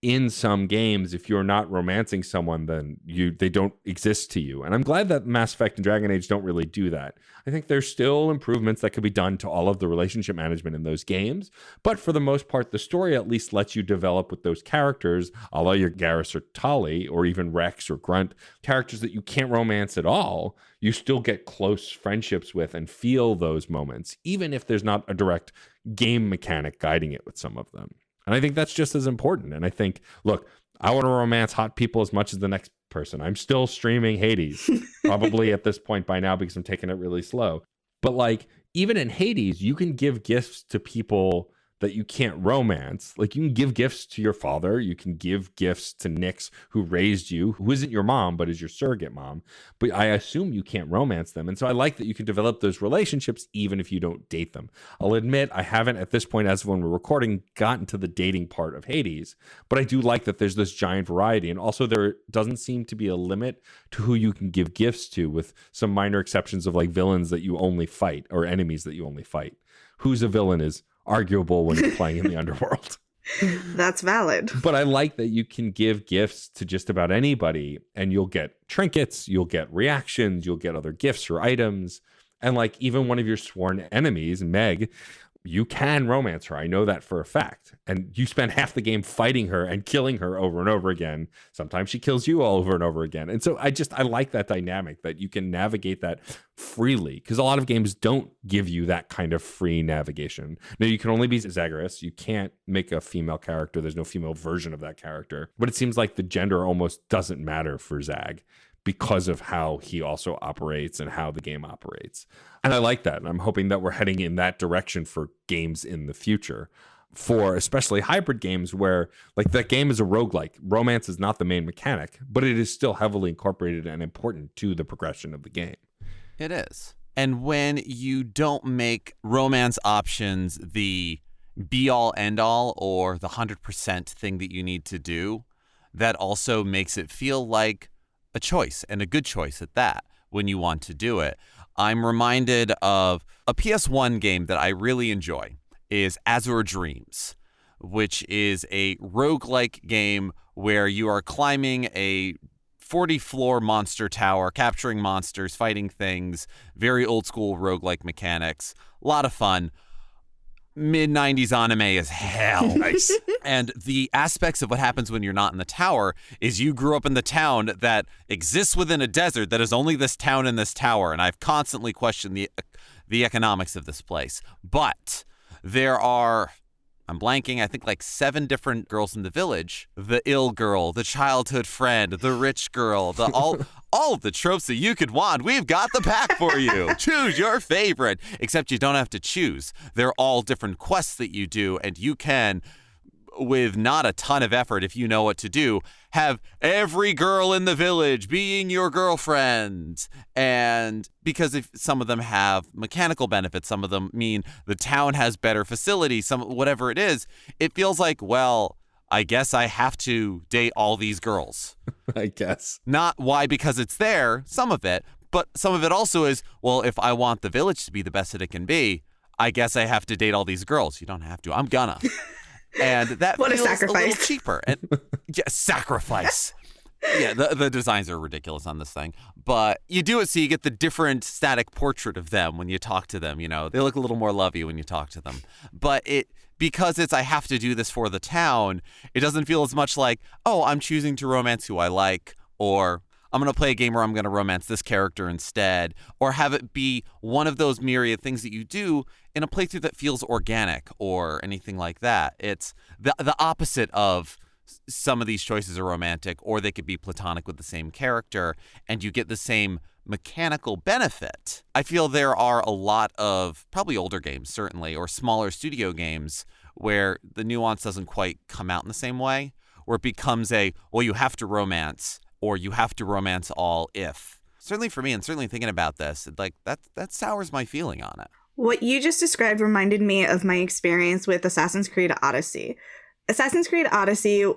[SPEAKER 2] in some games, if you're not romancing someone, then they don't exist to you. And I'm glad that Mass Effect and Dragon Age don't really do that. I think there's still improvements that could be done to all of the relationship management in those games. But for the most part, the story at least lets you develop with those characters, a la your Garrus or Tali, or even Rex or Grunt, characters that you can't romance at all. You still get close friendships with and feel those moments, even if there's not a direct game mechanic guiding it with some of them. And I think that's just as important. And I think, look, I want to romance hot people as much as the next person. I'm still streaming Hades, probably at this point by now because I'm taking it really slow. But like, even in Hades, you can give gifts to people that you can't romance. Like, you can give gifts to your father. You can give gifts to Nyx, who raised you, who isn't your mom, but is your surrogate mom. But I assume you can't romance them. And so I like that you can develop those relationships even if you don't date them. I'll admit I haven't, at this point, as of when we're recording, gotten to the dating part of Hades. But I do like that there's this giant variety. And also there doesn't seem to be a limit to who you can give gifts to, with some minor exceptions of like villains that you only fight or enemies that you only fight. Who's a villain is arguable when you're playing in the underworld.
[SPEAKER 3] That's valid.
[SPEAKER 2] But I like that you can give gifts to just about anybody and you'll get trinkets, you'll get reactions, you'll get other gifts or items. And like, even one of your sworn enemies, Meg, you can romance her. I know that for a fact. And you spend half the game fighting her and killing her over and over again. Sometimes she kills you all over and over again. And so I like that dynamic, that you can navigate that freely, because a lot of games don't give you that kind of free navigation. Now, you can only be Zagreus. You can't make a female character. There's no female version of that character. But it seems like the gender almost doesn't matter for Zag, because of how he also operates and how the game operates. And I like that. And I'm hoping that we're heading in that direction for games in the future, for especially hybrid games where like that game is a roguelike. Romance is not the main mechanic, but it is still heavily incorporated and important to the progression of the game.
[SPEAKER 1] It is. And when you don't make romance options the be-all, end-all, or the 100% thing that you need to do, that also makes it feel like a choice, and a good choice at that, when you want to do it. I'm reminded of a PS1 game that I really enjoy, is Azure Dreams, which is a roguelike game where you are climbing a 40-floor monster tower, capturing monsters, fighting things, very old school roguelike mechanics, a lot of fun. Mid-90s anime is hell. Nice. And the aspects of what happens when you're not in the tower is you grew up in the town that exists within a desert that is only this town and this tower. And I've constantly questioned the economics of this place. But there are, I'm blanking, I think like 7 different girls in the village. The ill girl, the childhood friend, the rich girl, the all of the tropes that you could want. We've got the pack for you. Choose your favorite. Except you don't have to choose. They're all different quests that you do, and you can, with not a ton of effort, if you know what to do, have every girl in the village being your girlfriend. And because if some of them have mechanical benefits, some of them mean the town has better facilities, whatever it is, it feels like, well, I guess I have to date all these girls.
[SPEAKER 2] I guess.
[SPEAKER 1] Not why, because it's there, some of it, but some of it also is, well, if I want the village to be the best that it can be, I guess I have to date all these girls. You don't have to. I'm gonna. And that
[SPEAKER 3] what
[SPEAKER 1] feels
[SPEAKER 3] a sacrifice.
[SPEAKER 1] little cheaper. And yeah, sacrifice. Yeah, the designs are ridiculous on this thing. But you do it so you get the different static portrait of them when you talk to them, you know. They look a little more lovey when you talk to them. But because I have to do this for the town, it doesn't feel as much like, oh, I'm choosing to romance who I like, or I'm going to play a game where I'm going to romance this character instead, or have it be one of those myriad things that you do in a playthrough that feels organic or anything like that. It's the opposite of some of these choices are romantic, or they could be platonic with the same character, and you get the same mechanical benefit. I feel there are a lot of probably older games, certainly, or smaller studio games where the nuance doesn't quite come out in the same way, where it becomes well, you have to romance, or you have to romance all if. Certainly for me, and certainly thinking about this, like that sours my feeling on it.
[SPEAKER 3] What you just described reminded me of my experience with Assassin's Creed Odyssey. Assassin's Creed Odyssey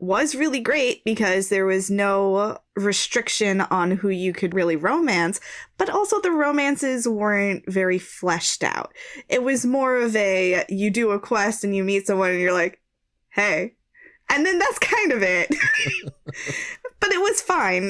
[SPEAKER 3] was really great because there was no restriction on who you could really romance, but also the romances weren't very fleshed out. It was more of a, you do a quest and you meet someone and you're like, hey, and then that's kind of it. But it was fine.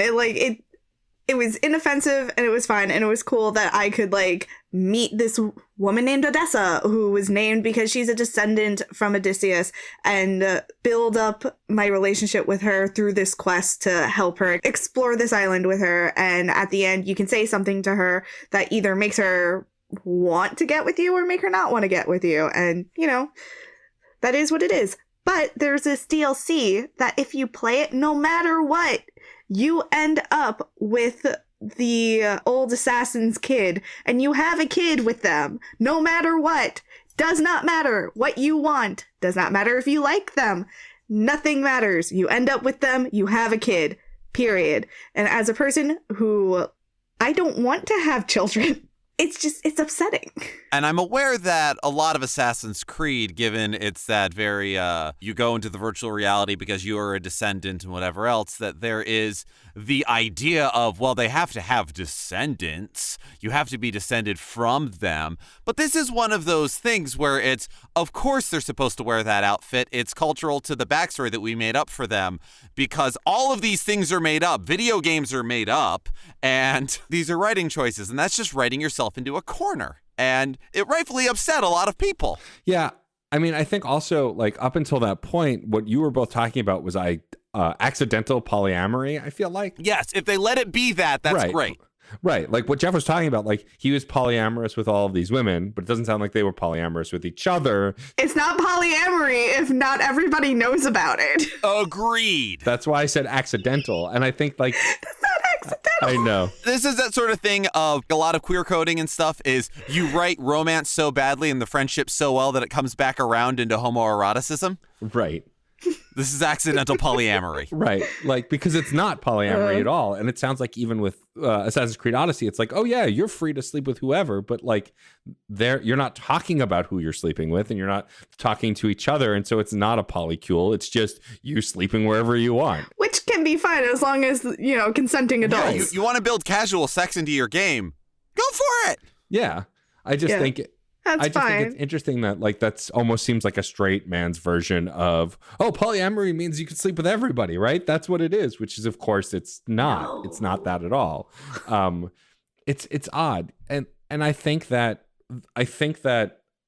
[SPEAKER 3] It was inoffensive and it was fine, and it was cool that I could like meet this woman named Odessa, who was named because she's a descendant from Odysseus, and build up my relationship with her through this quest to help her explore this island with her. And at the end, you can say something to her that either makes her want to get with you or make her not want to get with you. And, you know, that is what it is. But there's this DLC that if you play it, no matter what, you end up with the old assassin's kid, and you have a kid with them, no matter what. Does not matter what you want. Does not matter if you like them. Nothing matters. You end up with them, you have a kid, period. And as a person who, I don't want to have children, it's upsetting.
[SPEAKER 1] And I'm aware that a lot of Assassin's Creed, given it's that very, you go into the virtual reality because you are a descendant and whatever else, that there is the idea of, well, they have to have descendants. You have to be descended from them. But this is one of those things where it's, of course they're supposed to wear that outfit. It's cultural to the backstory that we made up for them, because all of these things are made up. Video games are made up, and these are writing choices, and that's just writing yourself into a corner. And it rightfully upset a lot of people.
[SPEAKER 2] Yeah. I mean, I think also, like, up until that point, what you were both talking about was accidental polyamory, I feel like.
[SPEAKER 1] Yes, if they let it be that, that's great.
[SPEAKER 2] Right. Like what Jeff was talking about, like he was polyamorous with all of these women, but it doesn't sound like they were polyamorous with each other.
[SPEAKER 3] It's not polyamory if not everybody knows about it.
[SPEAKER 1] Agreed.
[SPEAKER 2] That's why I said accidental. And I think like...
[SPEAKER 3] That's not accidental.
[SPEAKER 2] I know.
[SPEAKER 1] This is that sort of thing of a lot of queer coding and stuff is you write romance so badly and the friendship so well that it comes back around into homoeroticism.
[SPEAKER 2] Right.
[SPEAKER 1] This is accidental polyamory.
[SPEAKER 2] Right. Like, because it's not polyamory at all. And it sounds like even with Assassin's Creed Odyssey, it's like, oh yeah, you're free to sleep with whoever, but like you're not talking about who you're sleeping with and you're not talking to each other. And so it's not a polycule. It's just you sleeping wherever you want.
[SPEAKER 3] Which can be fine as long as, you know, consenting adults.
[SPEAKER 1] Yeah, you want to build casual sex into your game, go for it.
[SPEAKER 2] Yeah. I just think...
[SPEAKER 3] That's
[SPEAKER 2] I just think it's interesting that like that's almost seems like a straight man's version of, oh, polyamory means you can sleep with everybody, right? That's what it is, which is of course it's not. No. It's not that at all. It's odd. And I think that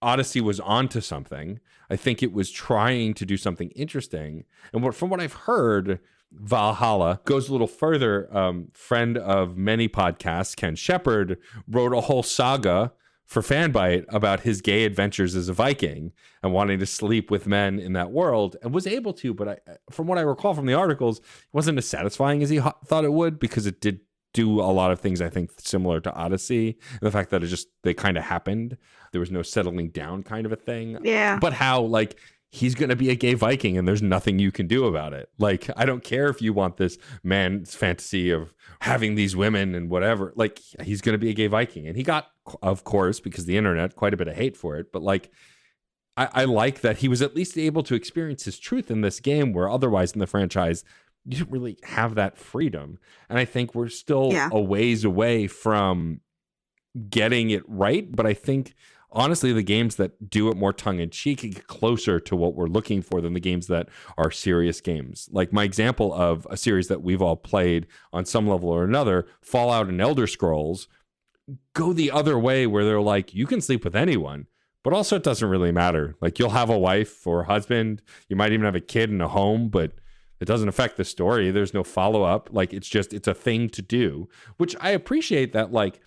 [SPEAKER 2] Odyssey was onto something. I think it was trying to do something interesting. And from what I've heard, Valhalla goes a little further. Friend of many podcasts, Ken Shepard, wrote a whole saga for Fanbyte about his gay adventures as a Viking and wanting to sleep with men in that world, and was able to, but from what I recall from the articles, it wasn't as satisfying as he thought it would, because it did do a lot of things I think similar to Odyssey, and the fact that they kind of happened. There was no settling down kind of a thing.
[SPEAKER 3] Yeah.
[SPEAKER 2] But how like he's going to be a gay Viking and there's nothing you can do about it. Like, I don't care if you want this man's fantasy of having these women and whatever. Like, he's going to be a gay Viking. And he got, of course, because the internet, quite a bit of hate for it. But like, I like that he was at least able to experience his truth in this game, where otherwise in the franchise, you didn't really have that freedom. And I think we're still a ways away from getting it right. But I think, honestly, the games that do it more tongue-in-cheek get closer to what we're looking for than the games that are serious games. Like my example of a series that we've all played on some level or another, Fallout and Elder Scrolls, go the other way, where they're like, you can sleep with anyone, but also it doesn't really matter. Like, you'll have a wife or a husband, you might even have a kid in a home, but it doesn't affect the story. There's no follow-up. Like, it's a thing to do, which I appreciate that, like,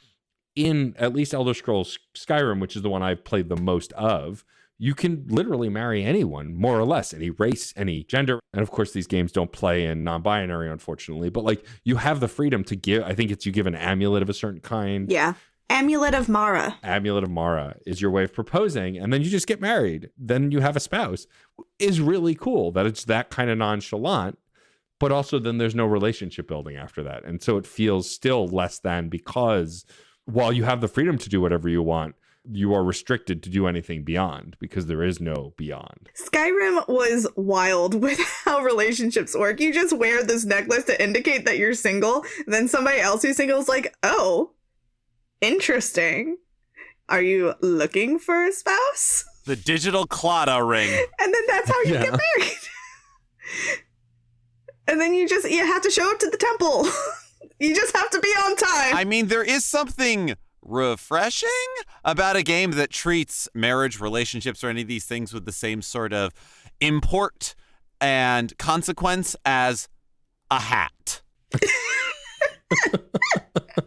[SPEAKER 2] in at least Elder Scrolls Skyrim, which is the one I've played the most of, you can literally marry anyone, more or less, any race, any gender. And of course, these games don't play in non-binary, unfortunately. But like, you have the freedom to give, I think you give an amulet of a certain kind.
[SPEAKER 3] Yeah. Amulet of Mara.
[SPEAKER 2] Amulet of Mara is your way of proposing, and then you just get married. Then you have a spouse. Is really cool that it's that kind of nonchalant, but also then there's no relationship building after that. And so it feels still less than, because while you have the freedom to do whatever you want, you are restricted to do anything beyond because there is no beyond.
[SPEAKER 3] Skyrim was wild with how relationships work. You just wear this necklace to indicate that you're single. Then somebody else who's single is like, oh, interesting. Are you looking for a spouse?
[SPEAKER 1] The digital Claddagh ring.
[SPEAKER 3] And then that's how you
[SPEAKER 2] Yeah.
[SPEAKER 3] get married. And then you have to show up to the temple. You just have to be on time.
[SPEAKER 1] I mean, there is something refreshing about a game that treats marriage, relationships, or any of these things with the same sort of import and consequence as a hat.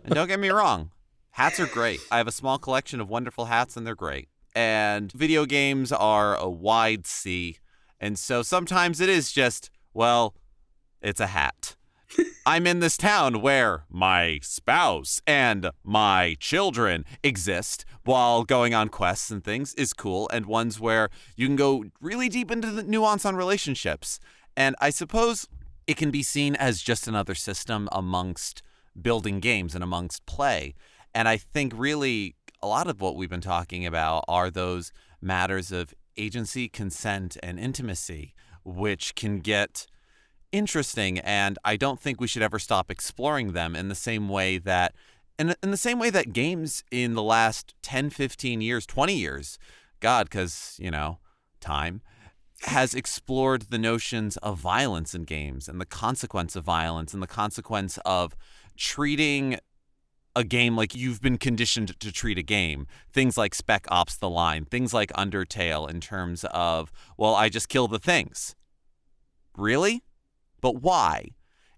[SPEAKER 1] And don't get me wrong, hats are great. I have a small collection of wonderful hats, and they're great. And video games are a wide sea. And so sometimes it is just, well, it's a hat. I'm in this town where my spouse and my children exist while going on quests and things is cool, and ones where you can go really deep into the nuance on relationships. And I suppose it can be seen as just another system amongst building games and amongst play. And I think really a lot of what we've been talking about are those matters of agency, consent, and intimacy, which can get interesting, and I don't think we should ever stop exploring them in the same way that games in the last 10, 15 years, 20 years, God, because, time, has explored the notions of violence in games and the consequence of violence and the consequence of treating a game like you've been conditioned to treat a game. Things like Spec Ops: The Line, things like Undertale in terms of, well, I just kill the things. Really? But why?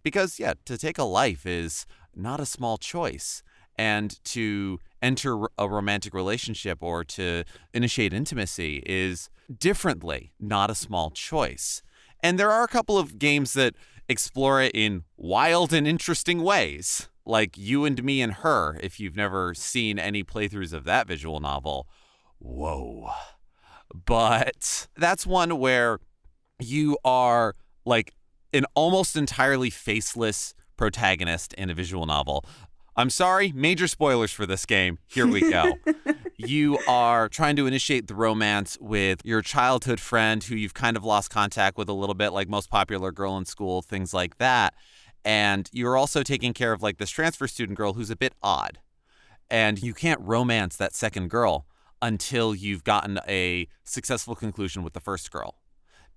[SPEAKER 1] Because, to take a life is not a small choice. And to enter a romantic relationship or to initiate intimacy is differently not a small choice. And there are a couple of games that explore it in wild and interesting ways, like You and Me and Her, if you've never seen any playthroughs of that visual novel. Whoa. But that's one where you are like an almost entirely faceless protagonist in a visual novel. I'm sorry, major spoilers for this game. Here we go. You are trying to initiate the romance with your childhood friend who you've kind of lost contact with a little bit, like most popular girl in school, things like that. And you're also taking care of like this transfer student girl who's a bit odd. And you can't romance that second girl until you've gotten a successful conclusion with the first girl,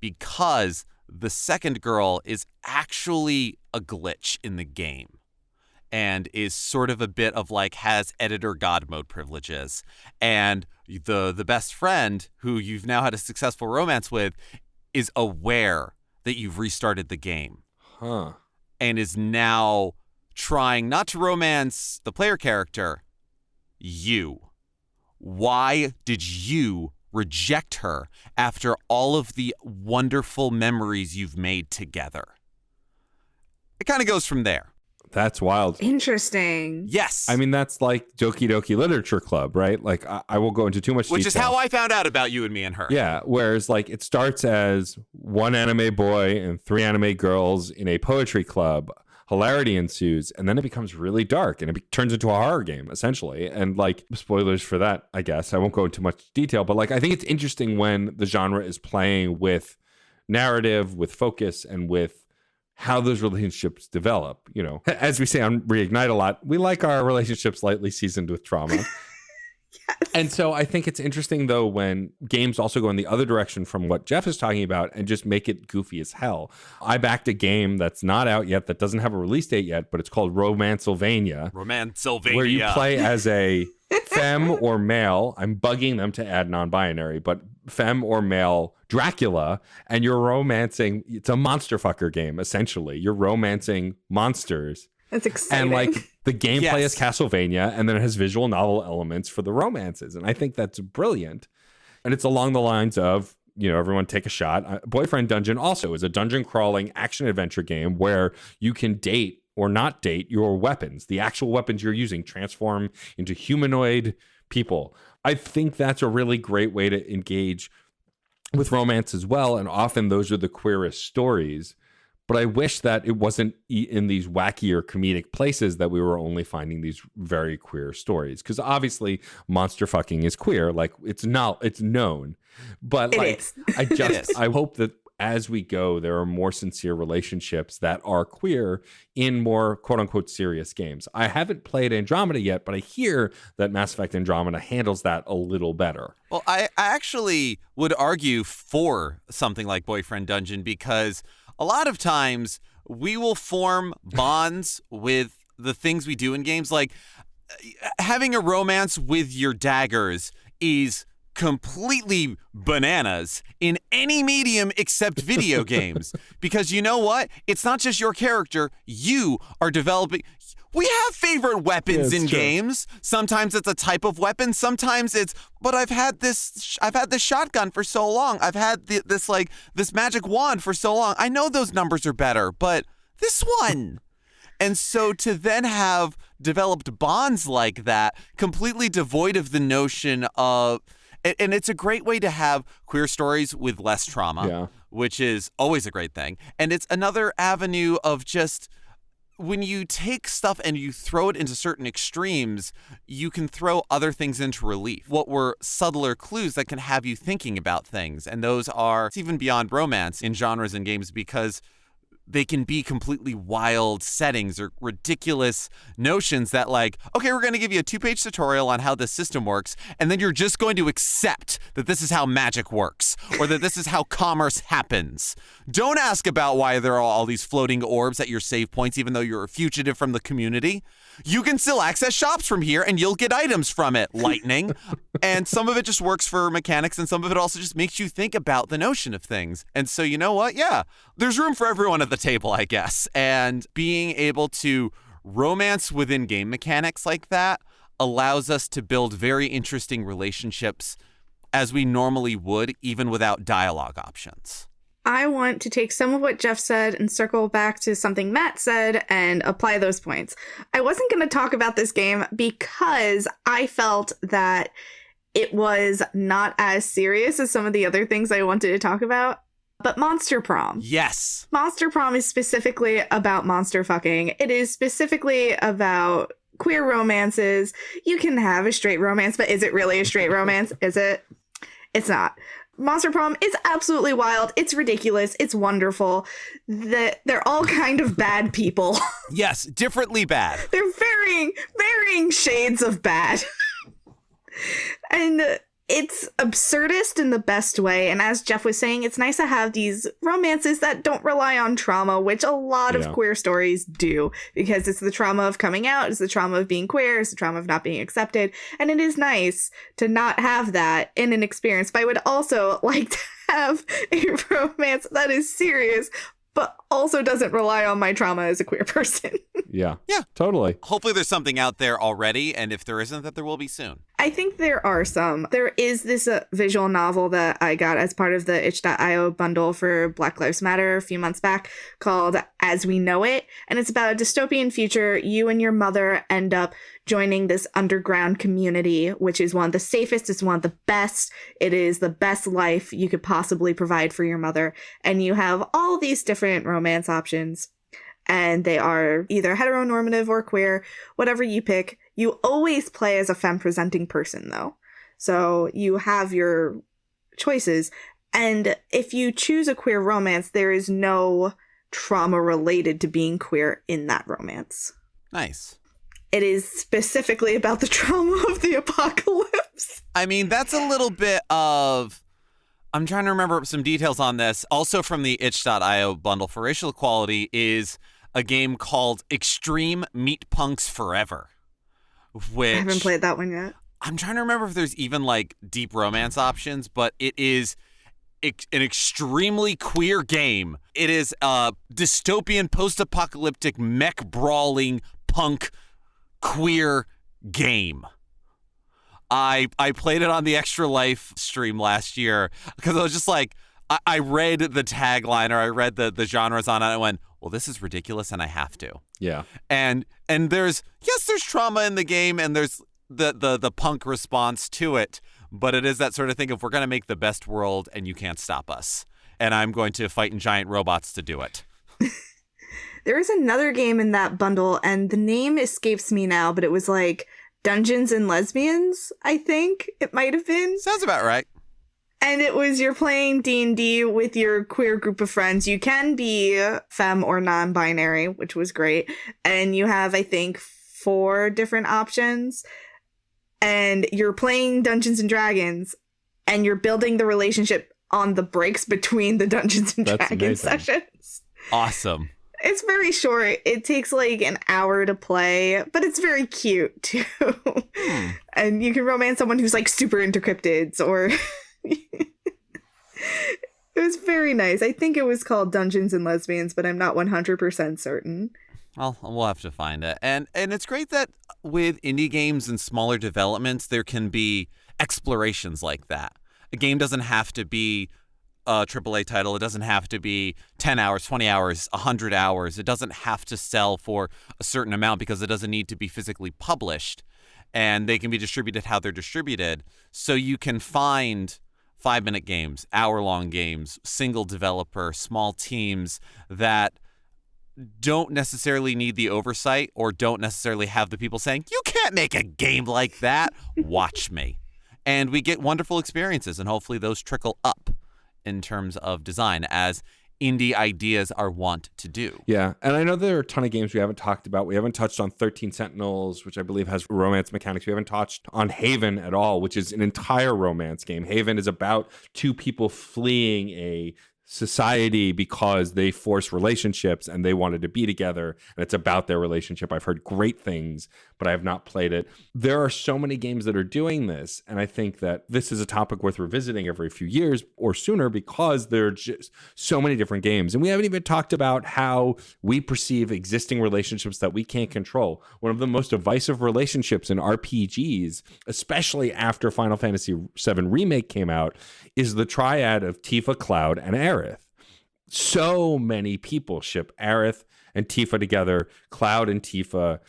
[SPEAKER 1] because the second girl is actually a glitch in the game and is sort of a bit of like has editor god mode privileges. And the best friend who you've now had a successful romance with is aware that you've restarted the game.
[SPEAKER 2] Huh.
[SPEAKER 1] And is now trying not to romance the player character, you. Why did you reject her after all of the wonderful memories you've made together? It kind of goes from there.
[SPEAKER 2] That's wild.
[SPEAKER 3] Interesting.
[SPEAKER 1] Yes.
[SPEAKER 2] I mean, that's like Doki Doki Literature Club, right? Like, I won't go into too much
[SPEAKER 1] Which
[SPEAKER 2] detail.
[SPEAKER 1] is how I found out about You and Me and Her.
[SPEAKER 2] Yeah, whereas like it starts as one anime boy and three anime girls in a poetry club. Hilarity ensues, and then it becomes really dark, and it turns into a horror game, essentially. And like, spoilers for that, I guess. I won't go into much detail, but like, I think it's interesting when the genre is playing with narrative, with focus, and with how those relationships develop. You know, as we say on Reignite a lot, we like our relationships lightly seasoned with trauma.
[SPEAKER 3] Yes.
[SPEAKER 2] And so I think it's interesting, though, when games also go in the other direction from what Jeff is talking about and just make it goofy as hell. I backed a game that's not out yet, that doesn't have a release date yet, but it's called Romancylvania.
[SPEAKER 1] Romancylvania.
[SPEAKER 2] Where you play as a femme or male. I'm bugging them to add non-binary, but femme or male Dracula, and you're romancing. It's a monster fucker game, essentially. You're romancing monsters.
[SPEAKER 3] That's exciting.
[SPEAKER 2] And like the gameplay
[SPEAKER 1] Yes.
[SPEAKER 2] is Castlevania, and then it has visual novel elements for the romances. And I think that's brilliant. And it's along the lines of, you know, everyone take a shot. Boyfriend Dungeon also is a dungeon crawling action adventure game where you can date or not date your weapons. The actual weapons you're using transform into humanoid people. I think that's a really great way to engage with romance as well. And often those are the queerest stories. But I wish that it wasn't in these wackier comedic places that we were only finding these very queer stories. Because obviously, monster fucking is queer. Like, it's known. But I hope that as we go, there are more sincere relationships that are queer in more quote unquote serious games. I haven't played Andromeda yet, but I hear that Mass Effect Andromeda handles that a little better.
[SPEAKER 1] Well, I actually would argue for something like Boyfriend Dungeon, because a lot of times we will form bonds with the things we do in games. Like having a romance with your daggers is completely bananas in any medium except video games. Because you know what? It's not just your character. You are developing. We have favorite weapons in games. Sometimes it's a type of weapon. Sometimes it's, but I've had this shotgun for so long. I've had this magic wand for so long. I know those numbers are better, but this one. And so to then have developed bonds like that, completely devoid of the notion of, and it's a great way to have queer stories with less trauma, which is always a great thing. And it's another avenue of just, when you take stuff and you throw it into certain extremes, you can throw other things into relief. What were subtler clues that can have you thinking about things? And those are even beyond romance in genres and games, because they can be completely wild settings or ridiculous notions that, like, okay, we're going to give you a 2-page tutorial on how this system works, and then you're just going to accept that this is how magic works, or that this is how commerce happens. Don't ask about why there are all these floating orbs at your save points, even though you're a fugitive from the community. You can still access shops from here, and you'll get items from it, lightning. And some of it just works for mechanics, and some of it also just makes you think about the notion of things. And so, you know what? Yeah, there's room for everyone at the table, I guess. And being able to romance within game mechanics like that allows us to build very interesting relationships as we normally would, even without dialogue options.
[SPEAKER 3] I want to take some of what Jeff said and circle back to something Matt said and apply those points. I wasn't going to talk about this game because I felt that it was not as serious as some of the other things I wanted to talk about. But Monster Prom.
[SPEAKER 1] Yes.
[SPEAKER 3] Monster Prom is specifically about monster fucking. It is specifically about queer romances. You can have a straight romance, but is it really a straight romance? Is it? It's not. Monster Prom is absolutely wild. It's ridiculous. It's wonderful. They're all kind of bad people.
[SPEAKER 1] Yes, differently bad.
[SPEAKER 3] They're varying shades of bad. And it's absurdist in the best way. And as Jeff was saying, it's nice to have these romances that don't rely on trauma, which a lot of queer stories do, because it's the trauma of coming out, it's the trauma of being queer, it's the trauma of not being accepted. And it is nice to not have that in an experience. But I would also like to have a romance that is serious, but also doesn't rely on my trauma as a queer person.
[SPEAKER 2] Yeah, totally.
[SPEAKER 1] Hopefully there's something out there already, and if there isn't, that there will be soon.
[SPEAKER 3] I think there are some. There is this visual novel that I got as part of the itch.io bundle for Black Lives Matter a few months back called As We Know It. And it's about a dystopian future. You and your mother end up joining this underground community, which is one of the safest. It's one of the best. It is the best life you could possibly provide for your mother. And you have all these different romance options. And they are either heteronormative or queer, whatever you pick. You always play as a femme-presenting person, though. So you have your choices. And if you choose a queer romance, there is no trauma related to being queer in that romance.
[SPEAKER 1] Nice.
[SPEAKER 3] It is specifically about the trauma of the apocalypse.
[SPEAKER 1] I mean, that's a little bit of... I'm trying to remember some details on this. Also from the itch.io bundle for racial equality is a game called Extreme Meat Punks Forever. Which
[SPEAKER 3] I haven't played that one yet.
[SPEAKER 1] I'm trying to remember if there's even like deep romance options, but it is an extremely queer game. It is a dystopian, post-apocalyptic, mech-brawling, punk, queer game. I played it on the Extra Life stream last year because I was just like, I read the tagline or I read the genres on it and I went, well, this is ridiculous and I have to.
[SPEAKER 2] Yeah.
[SPEAKER 1] And there's trauma in the game and there's the punk response to it, but it is that sort of thing of we're going to make the best world and you can't stop us. And I'm going to fight in giant robots to do it.
[SPEAKER 3] There is another game in that bundle, and the name escapes me now, but it was like Dungeons and Lesbians, I think it might have been.
[SPEAKER 1] Sounds about right.
[SPEAKER 3] And it was you're playing D&D with your queer group of friends. You can be femme or non-binary, which was great. And you have, I think, 4 different options. And you're playing Dungeons and Dragons, and you're building the relationship on the breaks between the Dungeons and Dragons sessions.
[SPEAKER 1] Awesome.
[SPEAKER 3] It's very short. It takes like an hour to play, but it's very cute too. And you can romance someone who's like super into cryptids or... It was very nice. I think it was called Dungeons and Lesbians, but I'm not 100% certain.
[SPEAKER 1] Well, we'll have to find it. And it's great that with indie games and smaller developments, there can be explorations like that. A game doesn't have to be a AAA title. It doesn't have to be 10 hours, 20 hours, 100 hours. It doesn't have to sell for a certain amount because it doesn't need to be physically published. And they can be distributed how they're distributed. So you can find 5-minute games, hour-long games, single developer, small teams that don't necessarily need the oversight or don't necessarily have the people saying, you can't make a game like that. Watch me. And we get wonderful experiences, and hopefully those trickle up in terms of design as indie ideas are wont to do.
[SPEAKER 2] Yeah, and I know there are a ton of games we haven't talked about. We haven't touched on 13 Sentinels, which I believe has romance mechanics. We haven't touched on Haven at all, which is an entire romance game. Haven is about 2 people fleeing a society because they force relationships and they wanted to be together, and it's about their relationship. I've heard great things, but I have not played it. There are so many games that are doing this, and I think that this is a topic worth revisiting every few years or sooner because there are just so many different games. And we haven't even talked about how we perceive existing relationships that we can't control. One of the most divisive relationships in RPGs, especially after Final Fantasy VII Remake came out, is the triad of Tifa, Cloud, and Aerith. So many people ship Aerith and Tifa together, Cloud and Tifa,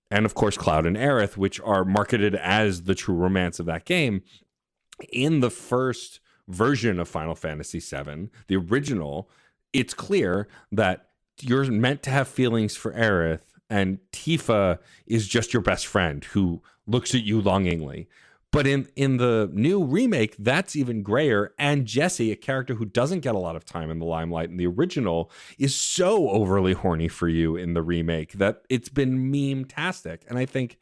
[SPEAKER 2] and of course Cloud and Aerith, which are marketed as the true romance of that game. In the first version of Final Fantasy VII, the original, it's clear that you're meant to have feelings for Aerith, and Tifa is just your best friend who looks at you longingly. But in the new remake, that's even grayer. And Jessie, a character who doesn't get a lot of time in the limelight in the original, is so overly horny for you in the remake that it's been meme-tastic. And I think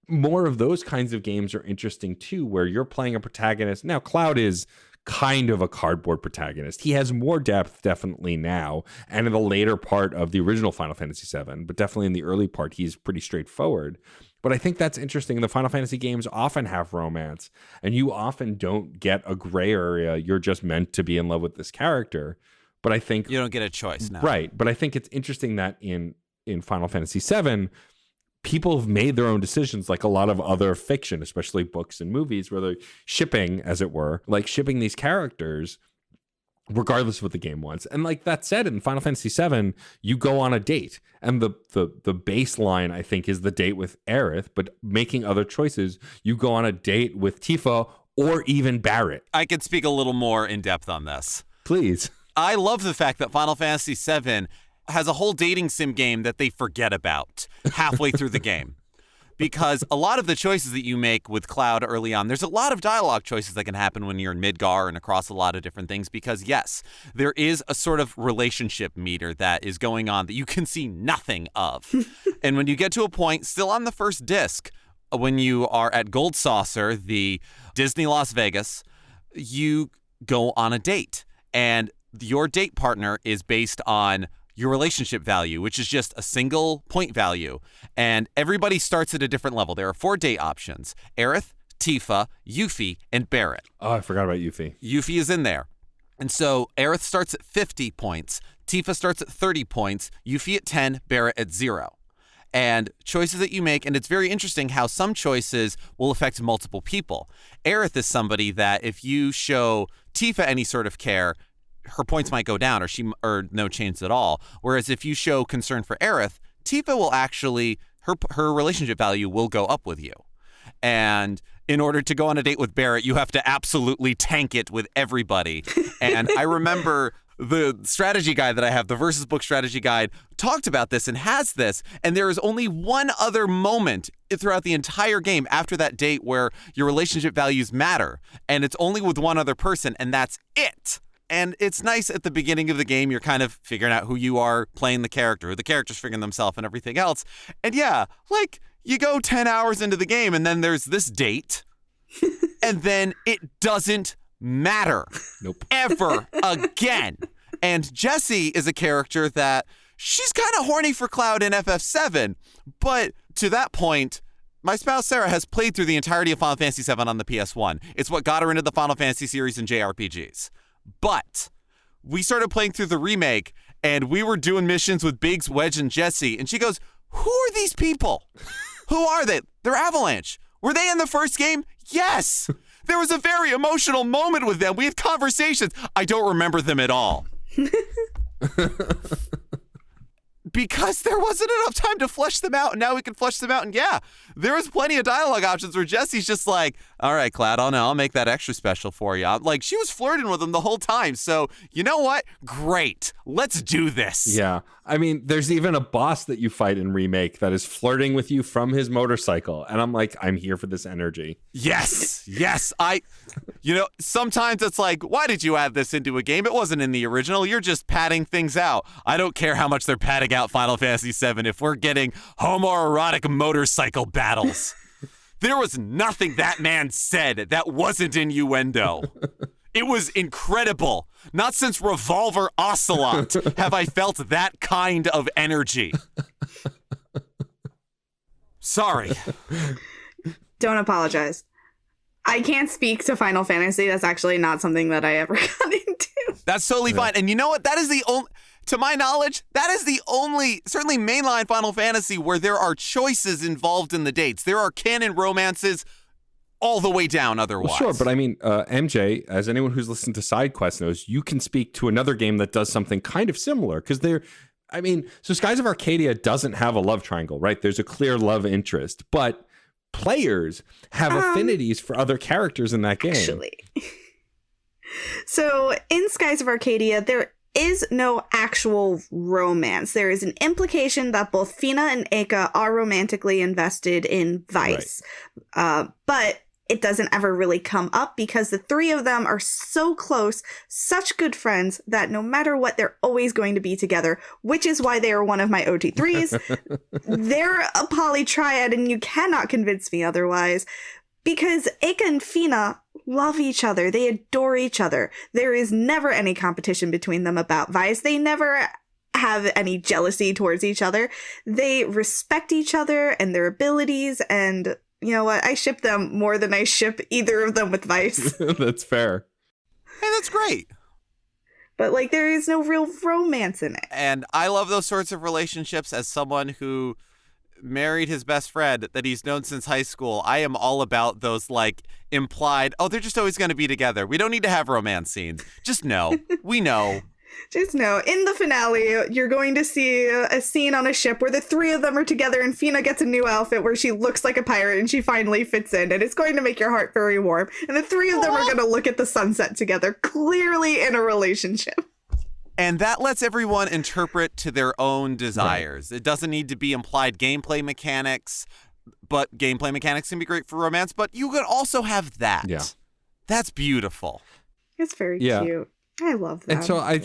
[SPEAKER 2] more of those kinds of games are interesting too, where you're playing a protagonist. Now, Cloud is kind of a cardboard protagonist. He has more depth definitely now, and in the later part of the original Final Fantasy VII, but definitely in the early part, he's pretty straightforward. But I think that's interesting. The Final Fantasy games often have romance, and you often don't get a gray area. You're just meant to be in love with this character. But I think
[SPEAKER 1] you don't get a choice now.
[SPEAKER 2] Right. But I think it's interesting that in Final Fantasy VII, people have made their own decisions, like a lot of other fiction, especially books and movies, where they're shipping, as it were, like shipping these characters regardless of what the game wants. And like that said, in Final Fantasy VII, you go on a date. And the baseline, I think, is the date with Aerith, but making other choices, you go on a date with Tifa or even Barrett.
[SPEAKER 1] I could speak a little more in depth on this.
[SPEAKER 2] Please.
[SPEAKER 1] I love the fact that Final Fantasy VII has a whole dating sim game that they forget about halfway through the game. Because a lot of the choices that you make with Cloud early on, there's a lot of dialogue choices that can happen when you're in Midgar and across a lot of different things. Because yes, there is a sort of relationship meter that is going on that you can see nothing of. And when you get to a point, still on the first disc, when you are at Gold Saucer, the Disney Las Vegas, you go on a date. And your date partner is based on your relationship value, which is just a single point value. And everybody starts at a different level. There are 4 date options: Aerith, Tifa, Yuffie, and Barrett.
[SPEAKER 2] Oh, I forgot about Yuffie.
[SPEAKER 1] Yuffie is in there. And so Aerith starts at 50 points, Tifa starts at 30 points, Yuffie at 10, Barrett at 0. And choices that you make, and it's very interesting how some choices will affect multiple people. Aerith is somebody that if you show Tifa any sort of care, her points might go down or no change at all. Whereas if you show concern for Aerith, Tifa will actually, her relationship value will go up with you. And in order to go on a date with Barrett, you have to absolutely tank it with everybody. And I remember the strategy guide that I have, the Versus Book strategy guide, talked about this and has this. And there is only one other moment throughout the entire game after that date where your relationship values matter. And it's only with one other person, and that's it. And it's nice at the beginning of the game, you're kind of figuring out who you are playing the character, the character's figuring themselves and everything else. And yeah, like you go 10 hours into the game and then there's this date and then it doesn't matter.
[SPEAKER 2] Nope.
[SPEAKER 1] Ever again. And Jessie is a character that she's kind of horny for Cloud in FF7, but to that point, my spouse Sarah has played through the entirety of Final Fantasy VII on the PS1. It's what got her into the Final Fantasy series and JRPGs. But we started playing through the remake, and we were doing missions with Biggs, Wedge, and Jessie, and she goes, "Who are these people? Who are they? They're Avalanche. Were they in the first game? Yes. There was a very emotional moment with them. We had conversations. I don't remember them at all." Because there wasn't enough time to flesh them out, and now we can flesh them out. And yeah, there was plenty of dialogue options where Jessie's just like, "All right, Cloud, I'll make that extra special for you." Like, she was flirting with him the whole time. So, you know what? Great. Let's do this.
[SPEAKER 2] Yeah. I mean, there's even a boss that you fight in Remake that is flirting with you from his motorcycle. And I'm like, I'm here for this energy.
[SPEAKER 1] Yes. Yes. Sometimes it's like, why did you add this into a game? It wasn't in the original. You're just padding things out. I don't care how much they're padding out Final Fantasy VII if we're getting homoerotic motorcycle battles. There was nothing that man said that wasn't innuendo. It was incredible. Not since Revolver Ocelot have I felt that kind of energy. Sorry.
[SPEAKER 3] Don't apologize. I can't speak to Final Fantasy. That's actually not something that I ever got into.
[SPEAKER 1] That's totally fine. And you know what? That is the only, to my knowledge, that is the only, certainly mainline Final Fantasy where there are choices involved in the dates. There are canon romances all the way down otherwise.
[SPEAKER 2] Well, sure, but I mean, MJ, as anyone who's listened to Side Quest knows, you can speak to another game that does something kind of similar because so Skies of Arcadia doesn't have a love triangle, right? There's a clear love interest, but players have affinities for other characters in that game.
[SPEAKER 3] Actually. So in Skies of Arcadia, there is no actual romance. There is an implication that both Fina and Eka are romantically invested in Weiss. Right. But it doesn't ever really come up because the three of them are so close, such good friends, that no matter what, they're always going to be together, which is why they are one of my OT3s. They're a polytriad, and you cannot convince me otherwise, because Eka and Fina love each other. They adore each other. There is never any competition between them about Weiss. They never have any jealousy towards each other. They respect each other and their abilities, and you know what? I ship them more than I ship either of them with Weiss.
[SPEAKER 2] That's fair.
[SPEAKER 1] Hey, that's great.
[SPEAKER 3] But, like, there is no real romance in it.
[SPEAKER 1] And I love those sorts of relationships as someone who married his best friend that he's known since high school. I am all about those, like, implied, they're just always going to be together. We don't need to have romance scenes. Just know. We know.
[SPEAKER 3] Just know, in the finale, you're going to see a scene on a ship where the three of them are together and Fina gets a new outfit where she looks like a pirate and she finally fits in, and it's going to make your heart very warm. And the three of them are going to look at the sunset together, clearly in a relationship.
[SPEAKER 1] And that lets everyone interpret to their own desires. Right. It doesn't need to be implied gameplay mechanics, but gameplay mechanics can be great for romance, but you could also have that.
[SPEAKER 2] Yeah.
[SPEAKER 1] That's beautiful.
[SPEAKER 3] It's very cute. I love that.
[SPEAKER 2] And so I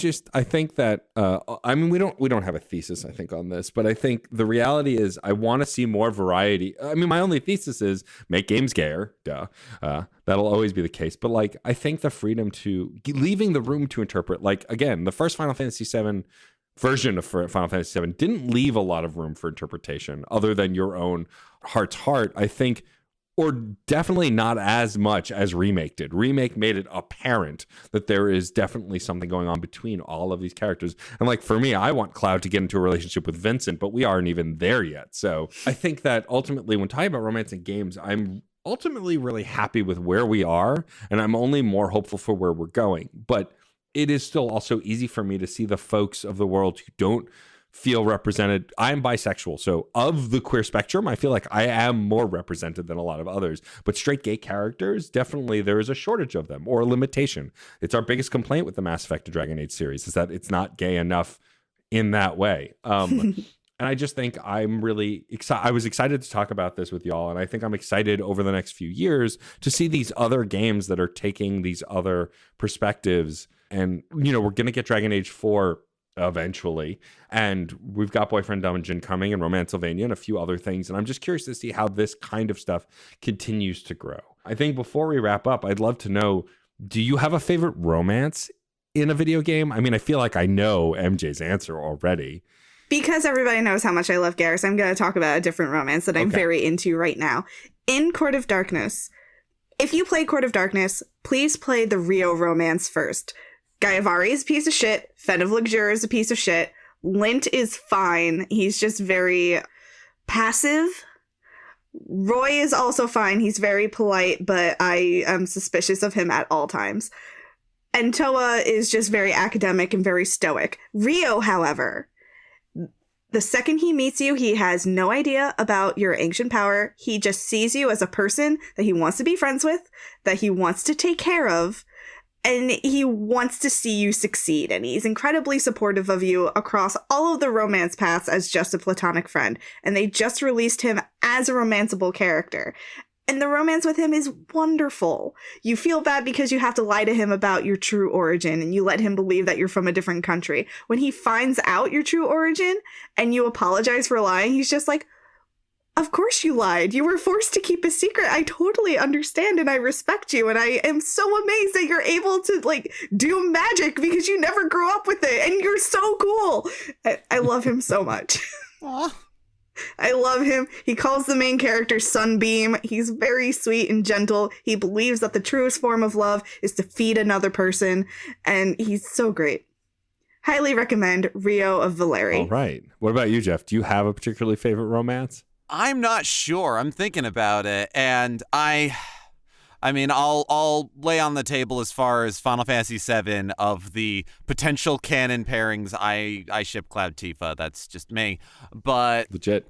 [SPEAKER 2] think that we don't have a thesis, I think, on this, but I think the reality is I want to see more variety. I mean, my only thesis is make games gayer. Duh. That'll always be the case. But like, I think the freedom to leaving the room to interpret, like, again, the first Final Fantasy VII version of Final Fantasy VII didn't leave a lot of room for interpretation other than your own heart's heart, I think. Or definitely not as much as Remake did. Remake made it apparent that there is definitely something going on between all of these characters. And like for me, I want Cloud to get into a relationship with Vincent, but we aren't even there yet. So I think that ultimately when talking about romance in games, I'm ultimately really happy with where we are. And I'm only more hopeful for where we're going. But it is still also easy for me to see the folks of the world who don't feel represented. I'm bisexual. So of the queer spectrum, I feel like I am more represented than a lot of others. But straight gay characters, definitely there is a shortage of them or a limitation. It's our biggest complaint with the Mass Effect to Dragon Age series is that it's not gay enough in that way. And I just think I'm really excited. I was excited to talk about this with y'all. And I think I'm excited over the next few years to see these other games that are taking these other perspectives. And, you know, we're going to get Dragon Age 4 eventually. And we've got Boyfriend Dungeon coming and Romancylvania and a few other things. And I'm just curious to see how this kind of stuff continues to grow. I think before we wrap up, I'd love to know, do you have a favorite romance in a video game? I mean, I feel like I know MJ's answer already.
[SPEAKER 3] Because everybody knows how much I love Garrus, I'm going to talk about a different romance that I'm very into right now. In Court of Darkness, if you play Court of Darkness, please play the Rio romance first. Gaiavari is a piece of shit. Fen of Luxure is a piece of shit. Lint is fine. He's just very passive. Roy is also fine. He's very polite, but I am suspicious of him at all times. And Toa is just very academic and very stoic. Rio, however, the second he meets you, he has no idea about your ancient power. He just sees you as a person that he wants to be friends with, that he wants to take care of, and he wants to see you succeed. And he's incredibly supportive of you across all of the romance paths as just a platonic friend. And they just released him as a romanceable character. And the romance with him is wonderful. You feel bad because you have to lie to him about your true origin and you let him believe that you're from a different country. When he finds out your true origin and you apologize for lying, he's just like, of course you lied. You were forced to keep a secret. I totally understand and I respect you. And I am so amazed that you're able to like do magic because you never grew up with it. And you're so cool. I love him so much.
[SPEAKER 1] Aw.
[SPEAKER 3] I love him. He calls the main character Sunbeam. He's very sweet and gentle. He believes that the truest form of love is to feed another person. And he's so great. Highly recommend Rio of Valeri.
[SPEAKER 2] All right. What about you, Jeff? Do you have a particularly favorite romance?
[SPEAKER 1] I'm not sure. I'm thinking about it. And I mean, I'll lay on the table as far as Final Fantasy VII of the potential canon pairings. I ship Cloud Tifa. That's just me. But
[SPEAKER 2] Legit.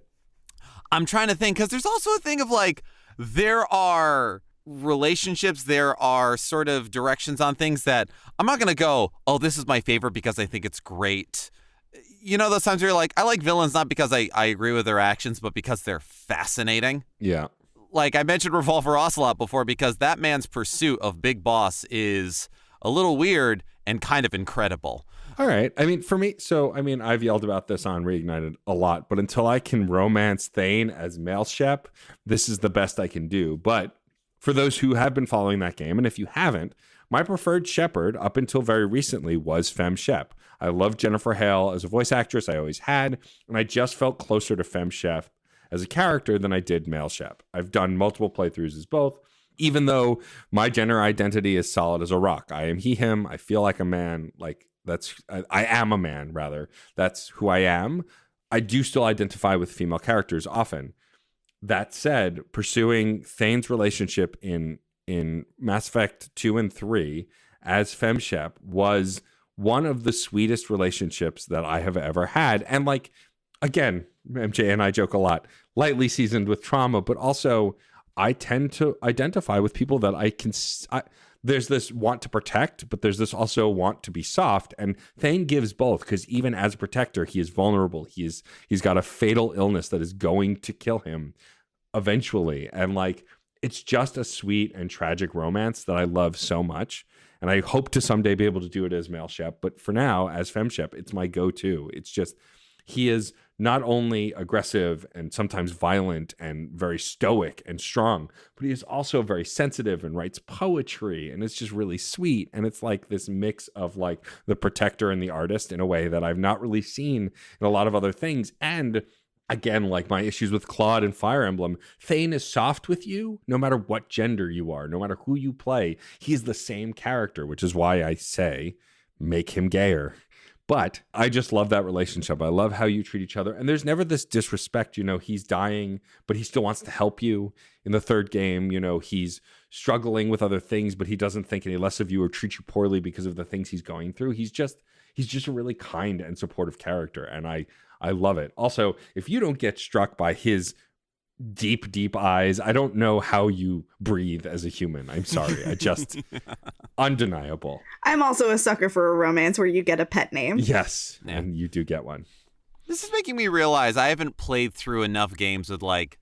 [SPEAKER 1] I'm trying to think because there's also a thing of like there are relationships, there are sort of directions on things that I'm not going to go, oh, this is my favorite because I think it's great. You know, those times where you're like, I like villains not because I agree with their actions, but because they're fascinating.
[SPEAKER 2] Yeah.
[SPEAKER 1] Like I mentioned Revolver Ocelot before because that man's pursuit of Big Boss is a little weird and kind of incredible.
[SPEAKER 2] All right. I mean, for me, I've yelled about this on Reignited a lot, but until I can romance Thane as male Shep, this is the best I can do. But for those who have been following that game, and if you haven't, my preferred Shepherd up until very recently was Fem Shep. I love Jennifer Hale as a voice actress. I always had, and I just felt closer to Fem Shep as a character than I did male Shep. I've done multiple playthroughs as both, even though my gender identity is solid as a rock. I am he, him. I feel like a man. I am a man, rather. That's who I am. I do still identify with female characters often. That said, pursuing Thane's relationship in Mass Effect 2 and 3 as Fem Shep was one of the sweetest relationships that I have ever had. And like, again, MJ and I joke a lot, lightly seasoned with trauma, but also I tend to identify with people that there's this want to protect, but there's this also want to be soft. And Thane gives both, because even as a protector, he is vulnerable. He's got a fatal illness that is going to kill him eventually. And like, it's just a sweet and tragic romance that I love so much. And I hope to someday be able to do it as male Shep. But for now, as Fem Shep, it's my go-to. It's just, he is not only aggressive and sometimes violent and very stoic and strong, but he is also very sensitive and writes poetry. And it's just really sweet. And it's like this mix of like the protector and the artist in a way that I've not really seen in a lot of other things. And again, like my issues with Claude and Fire Emblem, Thane is soft with you no matter what gender you are, no matter who you play. He's the same character, which is why I say make him gayer. But I just love that relationship. I love how you treat each other. And there's never this disrespect, you know, he's dying, but he still wants to help you. In the third game, you know, he's struggling with other things, but he doesn't think any less of you or treat you poorly because of the things he's going through. he's just a really kind and supportive character, and I love it. Also, if you don't get struck by his deep eyes, I don't know how you breathe as a human. I'm sorry. I just undeniable.
[SPEAKER 3] I'm also a sucker for a romance where you get a pet name.
[SPEAKER 2] Yes,
[SPEAKER 1] Yeah.
[SPEAKER 2] and you do get one.
[SPEAKER 1] This is making me realize I haven't played through enough games with like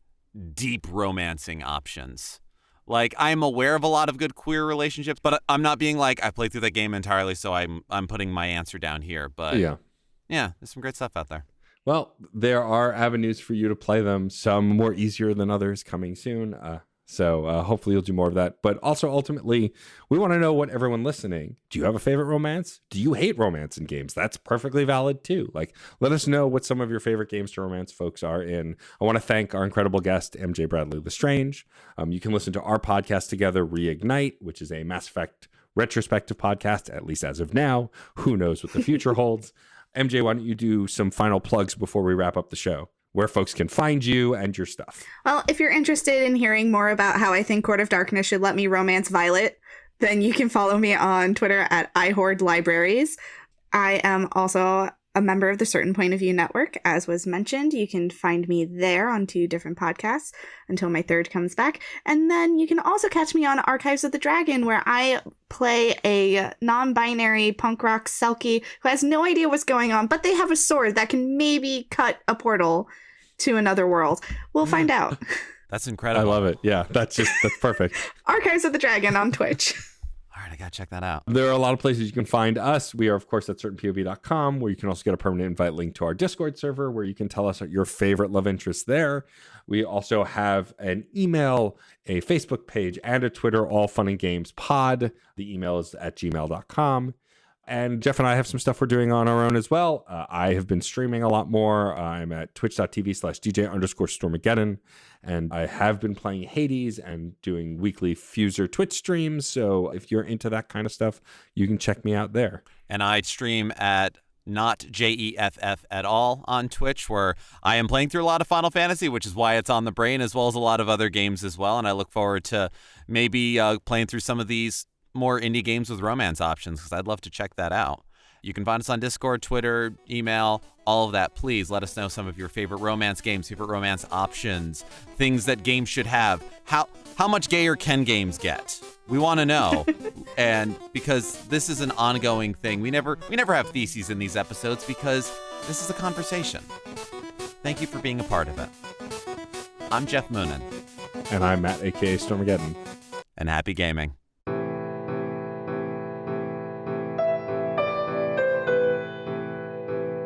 [SPEAKER 1] deep romancing options. Like, I'm aware of a lot of good queer relationships, but I'm not being like, I played through that game entirely, so I'm putting my answer down here. But yeah, there's some great stuff out there.
[SPEAKER 2] Well, there are avenues for you to play them, some more easier than others coming soon. So hopefully you'll do more of that. But also, ultimately, we want to know what everyone listening, do you have a favorite romance? Do you hate romance in games? That's perfectly valid too. Like, let us know what some of your favorite games to romance folks are in. I want to thank our incredible guest, MJ Bradley Lestrange. You can listen to our podcast together, Reignite, which is a Mass Effect retrospective podcast, at least as of now. Who knows what the future holds? MJ, why don't you do some final plugs before we wrap up the show, where folks can find you and your stuff?
[SPEAKER 3] Well, if you're interested in hearing more about how I think Court of Darkness should let me romance Violet, then you can follow me on Twitter at iHoardLibraries. I am also a member of the Certain Point of View Network, as was mentioned. You can find me there on 2 different podcasts until my third comes back. And then you can also catch me on Archives of the Dragon, where I play a non-binary punk rock Selkie who has no idea what's going on, but they have a sword that can maybe cut a portal to another world. We'll find out.
[SPEAKER 1] That's incredible.
[SPEAKER 2] I love it. Yeah, that's perfect.
[SPEAKER 3] Archives of the Dragon on Twitch.
[SPEAKER 1] All right, I got to check that out.
[SPEAKER 2] There are a lot of places you can find us. We are, of course, at certainpov.com, where you can also get a permanent invite link to our Discord server, where you can tell us your favorite love interests there. We also have an email, a Facebook page, and a Twitter, all fun and games pod. The email is at gmail.com. And Jeff and I have some stuff we're doing on our own as well. I have been streaming a lot more. I'm at twitch.tv/DJ_Stormageddon. And I have been playing Hades and doing weekly Fuser Twitch streams. So if you're into that kind of stuff, you can check me out there.
[SPEAKER 1] And I stream at not JEFF at all on Twitch, where I am playing through a lot of Final Fantasy, which is why it's on the brain, as well as a lot of other games as well. And I look forward to maybe playing through some of these more indie games with romance options, because I'd love to check that out. You can find us on Discord, Twitter, email, all of that. Please let us know some of your favorite romance games, favorite romance options, things that games should have. How much gayer can games get? We want to know. And because this is an ongoing thing, we never have theses in these episodes, because this is a conversation. Thank you for being a part of it. I'm Jeff Moonen.
[SPEAKER 2] And I'm Matt, aka Stormageddon.
[SPEAKER 1] And happy gaming.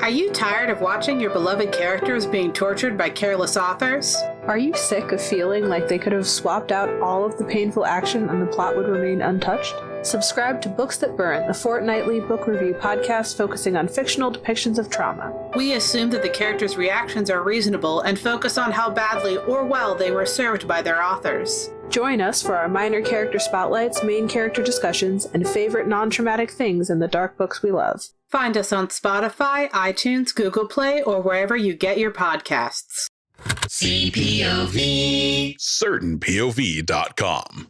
[SPEAKER 4] Are you tired of watching your beloved characters being tortured by careless authors?
[SPEAKER 5] Are you sick of feeling like they could have swapped out all of the painful action and the plot would remain untouched? Subscribe to Books That Burn, the fortnightly book review podcast focusing on fictional depictions of trauma.
[SPEAKER 4] We assume that the characters' reactions are reasonable and focus on how badly or well they were served by their authors.
[SPEAKER 5] Join us for our minor character spotlights, main character discussions, and favorite non-traumatic things in the dark books we love.
[SPEAKER 4] Find us on Spotify, iTunes, Google Play, or wherever you get your podcasts.
[SPEAKER 6] CPOV. CertainPOV.com.